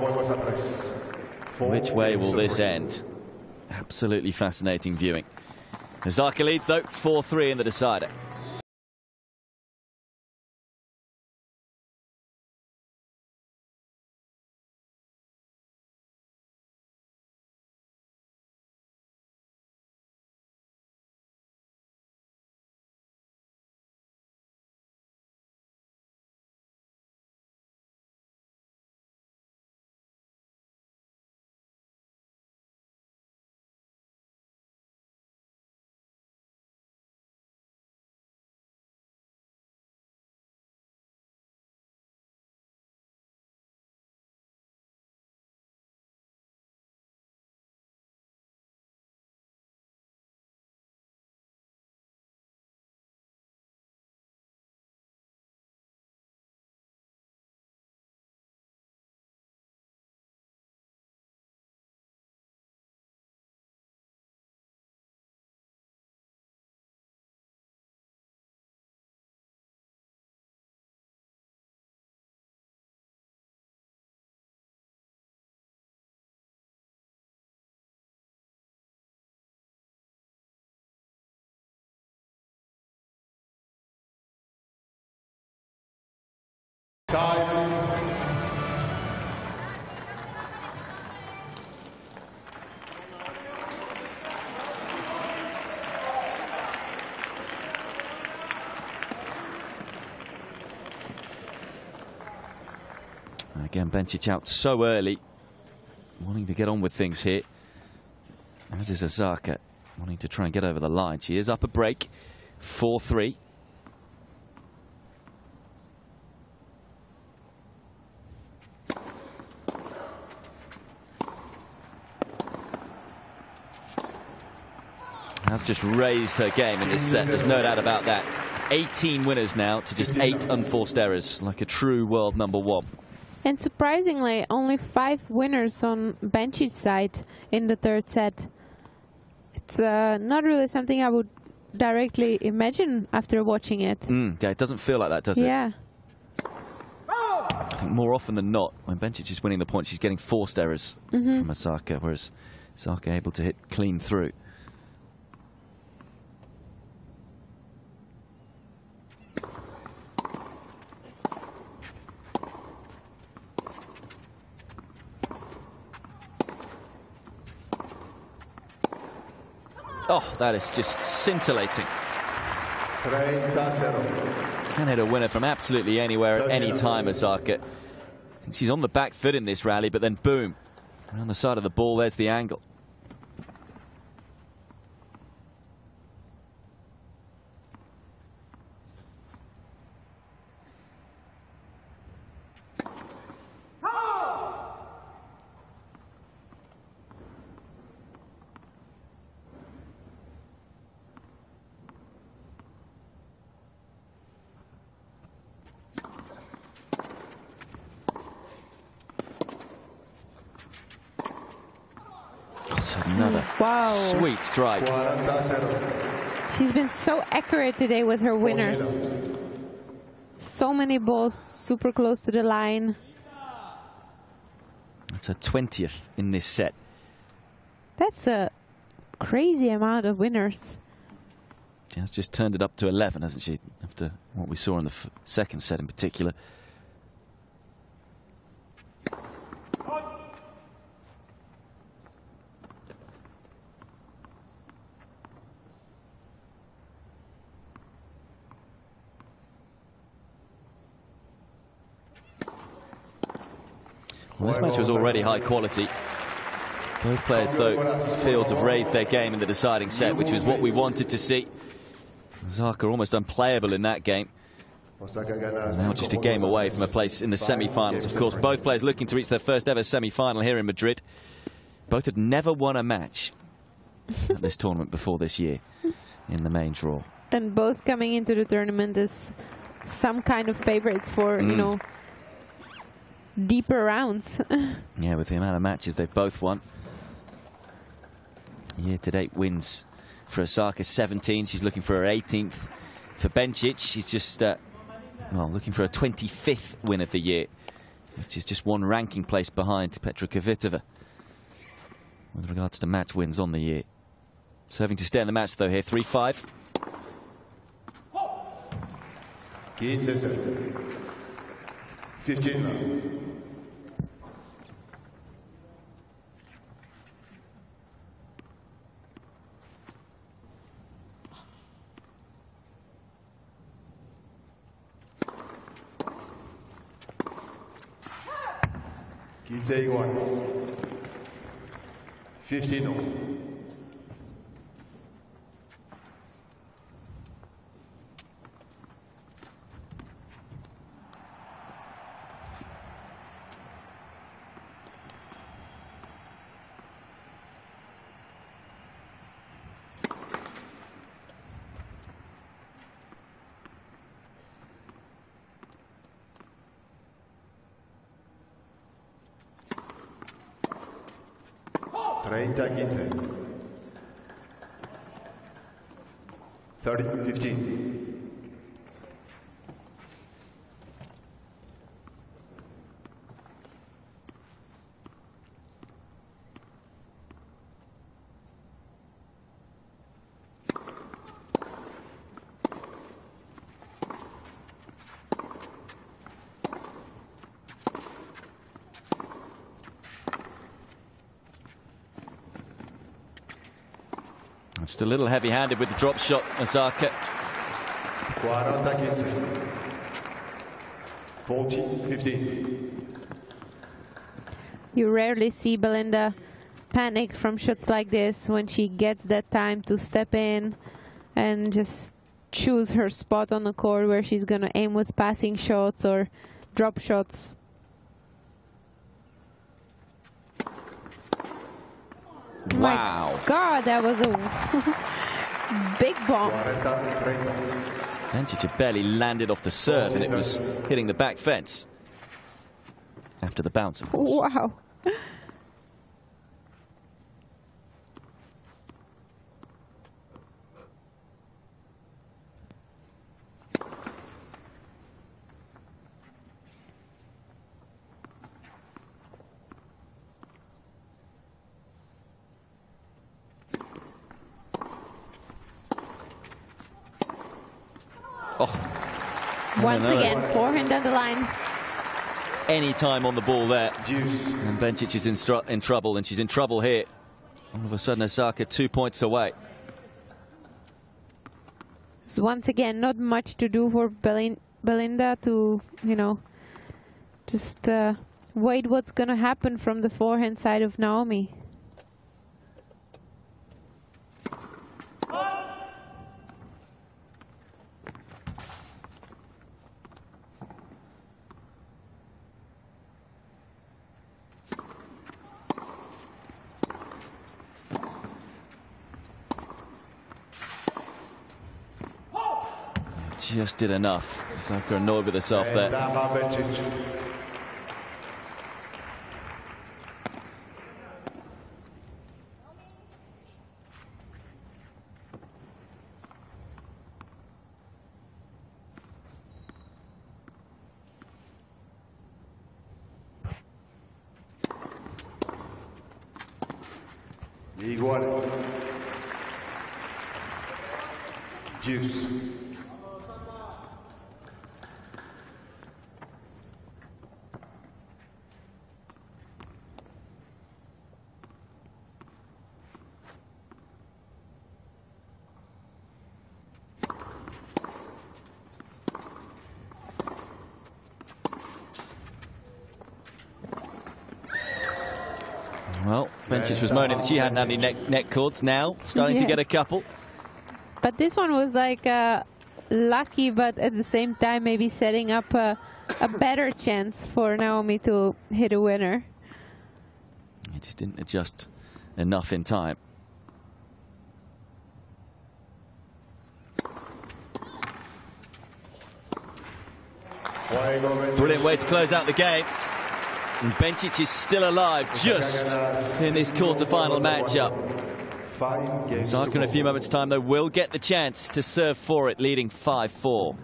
Which way will this end? Absolutely fascinating viewing. Osaka leads, though, 4-3 in the decider. Again, Bencic out so early, wanting to get on with things here. As is Osaka, wanting to try and get over the line. She is up a break, 4-3. has just raised her game in this set. There's no doubt about that. 18 winners now to just 8 unforced errors, like a true world #1. And surprisingly, only 5 winners on Bencic's side in the third set. It's not really something I would directly imagine after watching it. Yeah, it doesn't feel like that, does it? Yeah. I think more often than not, when Bencic is winning the point, she's getting forced errors from Osaka, whereas Osaka able to hit clean through. Oh, that is just scintillating. Can hit a winner from absolutely anywhere at any time, Osaka. I think she's on the back foot in this rally, but then boom, around the side of the ball, there's the angle. Another sweet strike. She's been so accurate today with her winners. So many balls super close to the line. That's her 20th in this set. That's a crazy amount of winners. She has just turned it up to 11, hasn't she? After what we saw in the second set in particular. Well, this match was already high quality. Both players, though, feels have raised their game in the deciding set, which was what we wanted to see. Osaka almost unplayable in that game. Now just a game away from a place in the semi-finals. Of course, both players looking to reach their first ever semi-final here in Madrid. Both had never won a match at this tournament before this year in the main draw. And both coming into the tournament as some kind of favorites for, you know, deeper rounds. Yeah, with the amount of matches they've both won. Year-to-date wins for Osaka, 17. She's looking for her 18th. For Bencic, she's just, well, looking for a 25th win of the year, which is just one ranking place behind Petra Kvitova with regards to match wins on the year. Serving to stay in the match, though, here, 3-5. 15. Gitze Iguanas. 15. 30, 15. Just a little heavy-handed with the drop shot, Osaka. 40-15. You rarely see Belinda panic from shots like this when she gets that time to step in and just choose her spot on the court where she's going to aim with passing shots or drop shots. Wow. My God, that was a Big bomb. Bencic had barely landed off the serve, and it was hitting the back fence. After the bounce, of course. Wow. Oh. Once again, forehand down the line. Any time on the ball there. And Bencic is in trouble, and she's in trouble here. All of a sudden, Osaka 2 points away. So once again, not much to do for Belinda to, you know, just wait what's going to happen from the forehand side of Naomi. Just did enough. Osaka annoyed with herself there. Iguales. Juice. Well, Bencic was moaning that she hadn't had any net cords. Now, starting to get a couple. But this one was like lucky, but at the same time maybe setting up a better chance for Naomi to hit a winner. He just didn't adjust enough in time. Brilliant way to close out the game. And Bencic is still alive just in this quarter-final matchup. Osaka in a few moments' time, though, will get the chance to serve for it, leading 5-4.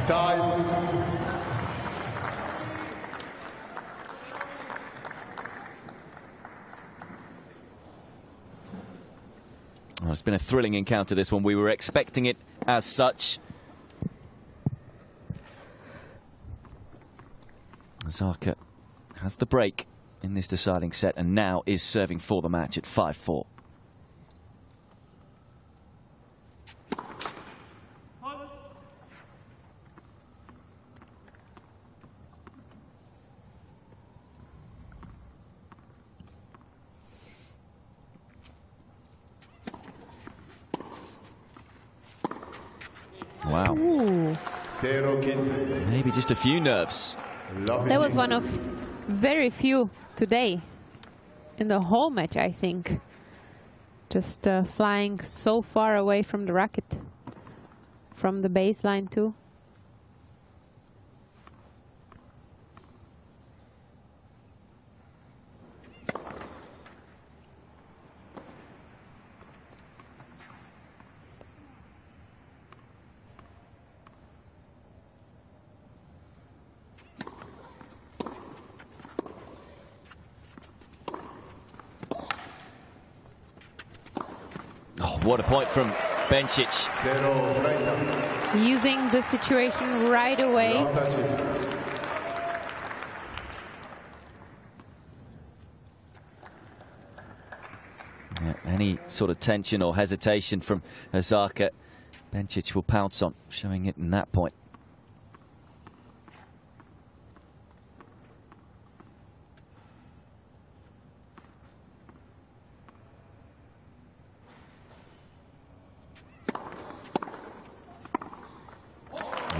Time. Well, it's been a thrilling encounter, this one. We were expecting it as such. Osaka has the break in this deciding set and now is serving for the match at 5-4. Wow. Ooh. Maybe just a few nerves. That was one of very few today. in the whole match, I think. Just flying so far away from the racket, from the baseline too. Oh, what a point from Bencic. Using the situation right away. Yeah, any sort of tension or hesitation from Osaka, Bencic will pounce on, showing it in that point.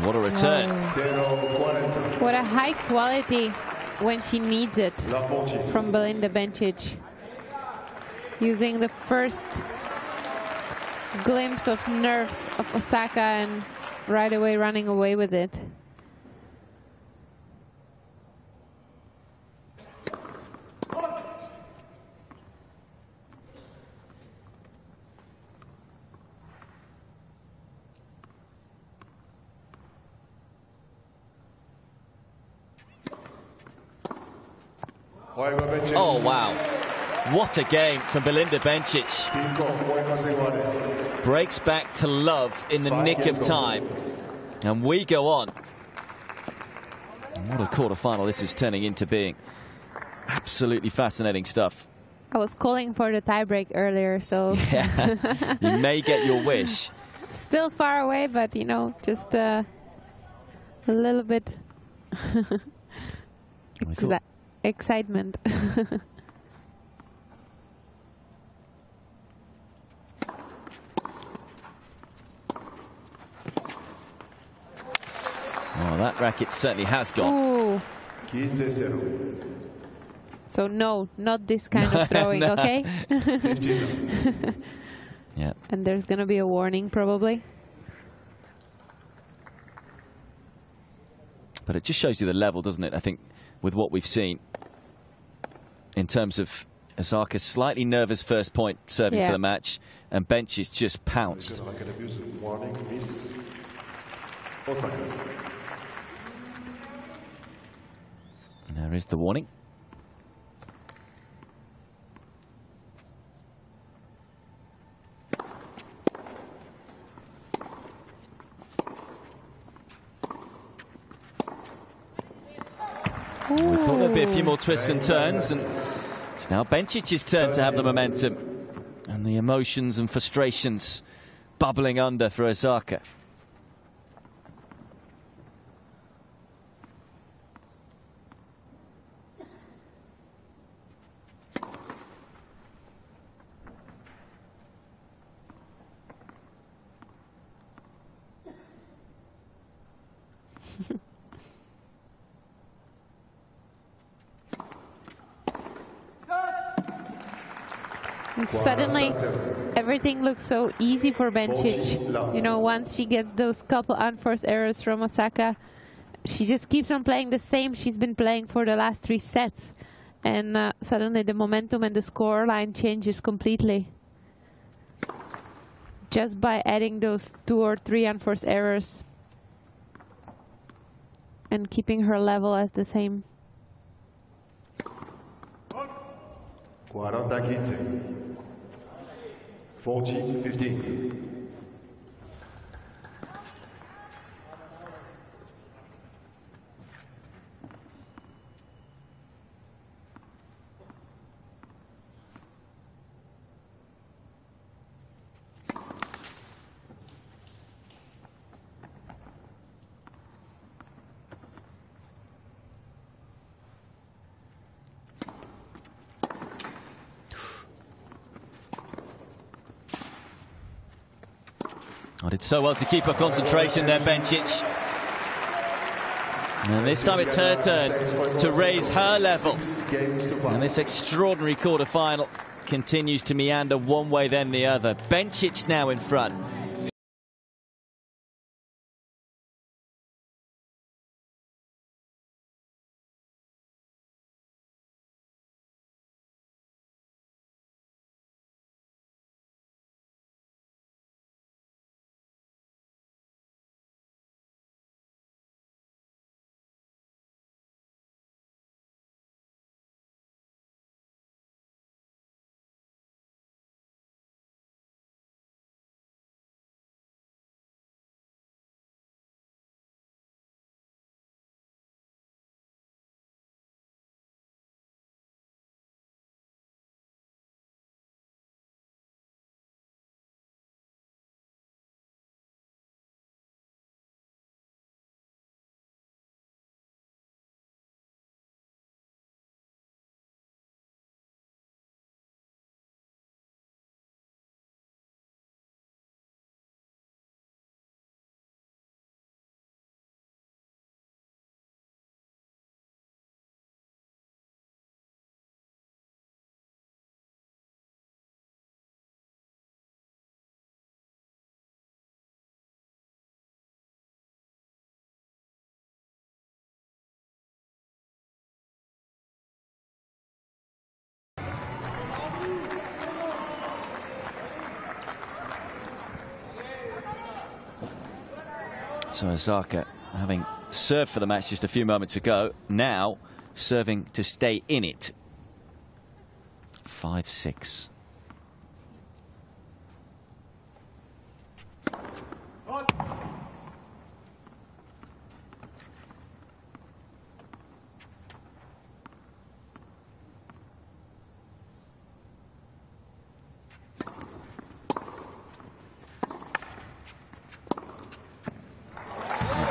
What a return. What a high quality when she needs it from Belinda Bencic. Using the first glimpse of nerves of Osaka and right away running away with it. Oh, wow. What a game from Belinda Bencic. Breaks back to love in the nick of time. And we go on. And what a quarterfinal this is turning into being. Absolutely fascinating stuff. I was calling for the tiebreak earlier, so... Yeah, you may get your wish. Still far away, but, you know, just a little bit excitement. Oh, that racket certainly has gone. Ooh. So no, not this kind of throwing, No. okay? Yeah. And there's going to be a warning probably. But it just shows you the level, doesn't it? I think with what we've seen in terms of Osaka's slightly nervous first point serving for the match, and Bencic just pounced. And there is the warning. We thought there'd be a few more twists and turns, and it's now Bencic's turn to have the momentum and the emotions and frustrations bubbling under for Osaka. And suddenly, everything looks so easy for Bencic. You know, once she gets those couple unforced errors from Osaka, she just keeps on playing the same she's been playing for the last 3 sets. And suddenly the momentum and the score line changes completely. Just by adding those 2 or 3 unforced errors. And keeping her level as the same. 40-15. I did so well to keep her concentration there, Bencic. And this time it's her turn to raise her level. And this extraordinary quarter-final continues to meander one way then the other. Bencic now in front. So Osaka, having served for the match just a few moments ago, now serving to stay in it. 5-6.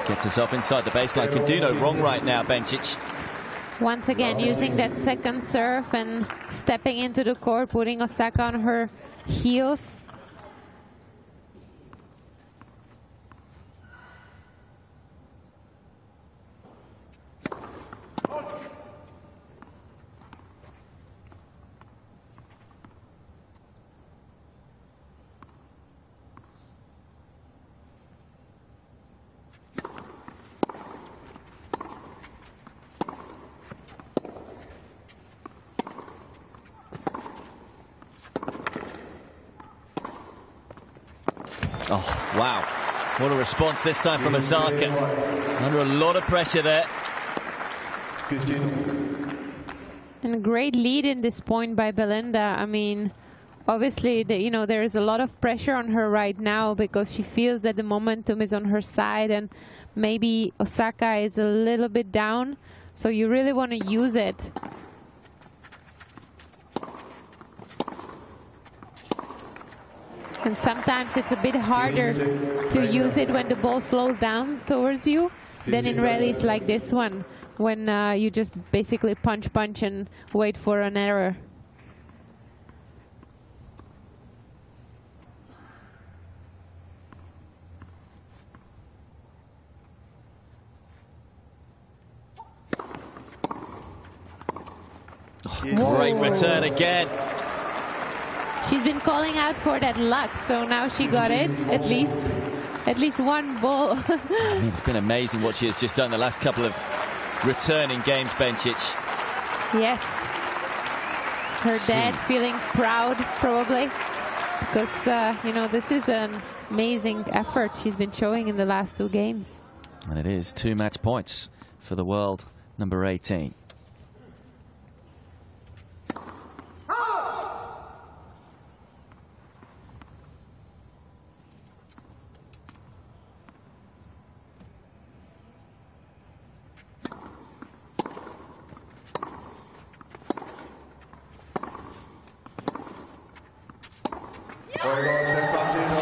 Gets herself inside the baseline. Can do no wrong right now, Bencic. Once again, using that second serve and stepping into the court, putting Osaka on her heels. Oh, wow. What a response this time from Osaka. Under a lot of pressure there. 15. And a great lead in this point by Belinda. I mean, obviously, there is a lot of pressure on her right now because she feels that the momentum is on her side and maybe Osaka is a little bit down. So you really want to use it. And sometimes it's a bit harder to use it when the ball slows down towards you than in rallies like this one, when you just basically punch and wait for an error. Oh, great return again. She's been calling out for that luck, so now she got it, at least one ball. I mean, it's been amazing what she has just done the last couple of returning games, Bencic. Yes. Her dad feeling proud, probably, because, this is an amazing effort she's been showing in the last two games. And it is 2 match points for the world number 18.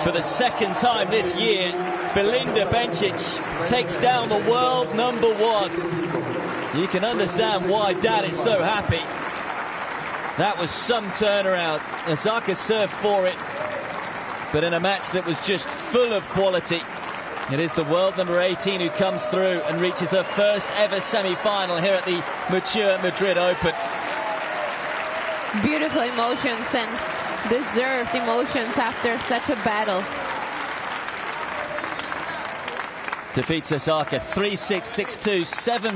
For the second time this year, Belinda Bencic takes down the world #1. You can understand why Dad is so happy. That was some turnaround. Osaka served for it, but in a match that was just full of quality, It is the world number 18 who comes through and reaches her first ever semi-final here at the mature Madrid Open. Beautiful emotions and deserved emotions after such a battle. Defeats Osaka 3-6, 6-2,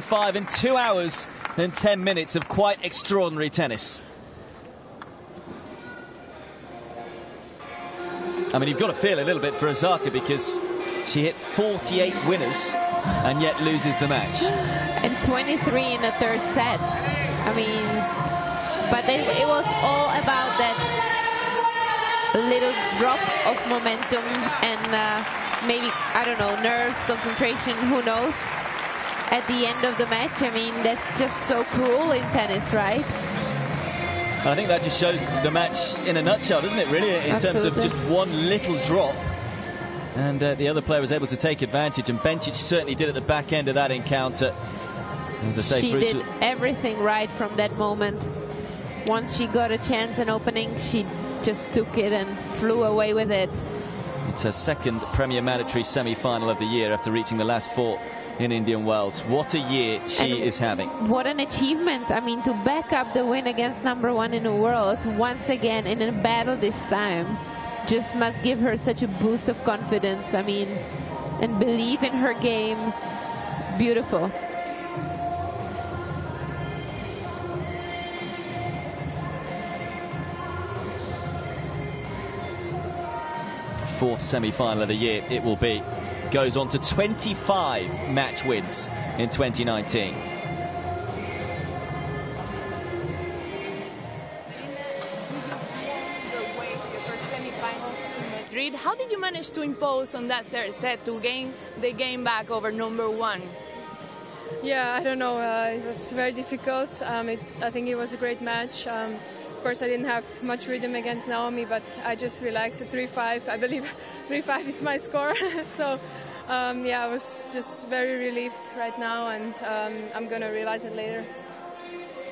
7-5 in 2 hours and 10 minutes of quite extraordinary tennis. I mean, you've got to feel a little bit for Osaka because she hit 48 winners and yet loses the match. And 23 in the third set. I mean, but it was all about that little drop of momentum and maybe, I don't know, nerves, concentration, who knows, at the end of the match. I mean, that's just so cruel in tennis, right? I think that just shows the match in a nutshell, doesn't it, really, in terms of just one little drop. And the other player was able to take advantage, and Bencic certainly did at the back end of that encounter. As I say, she did everything right from that moment. Once she got a chance, an opening, she just took it and flew away with it. It's her second Premier Mandatory semi-final of the year after reaching the last 4 in Indian Wells. What a year she is having. What an achievement. I mean, to back up the win against #1 in the world once again in a battle this time just must give her such a boost of confidence. I mean, and believe in her game. Beautiful. Fourth semi-final of the year it will be. Goes on to 25 match wins in 2019. Madrid. How did you manage to impose on that third set to gain the game back over #1? Yeah, I don't know. It was very difficult. I think it was a great match. Of course, I didn't have much rhythm against Naomi, but I just relaxed at 3-5. I believe 3-5 is my score. So, yeah, I was just very relieved right now, and I'm going to realize it later.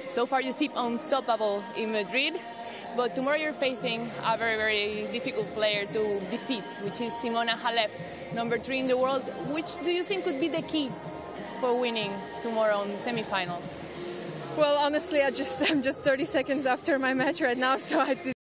So far, you seem unstoppable in Madrid, but tomorrow you're facing a very, very difficult player to defeat, which is Simona Halep, #3 in the world. Which do you think could be the key for winning tomorrow in the semi-final? Well, honestly, I'm just 30 seconds after my match right now, so I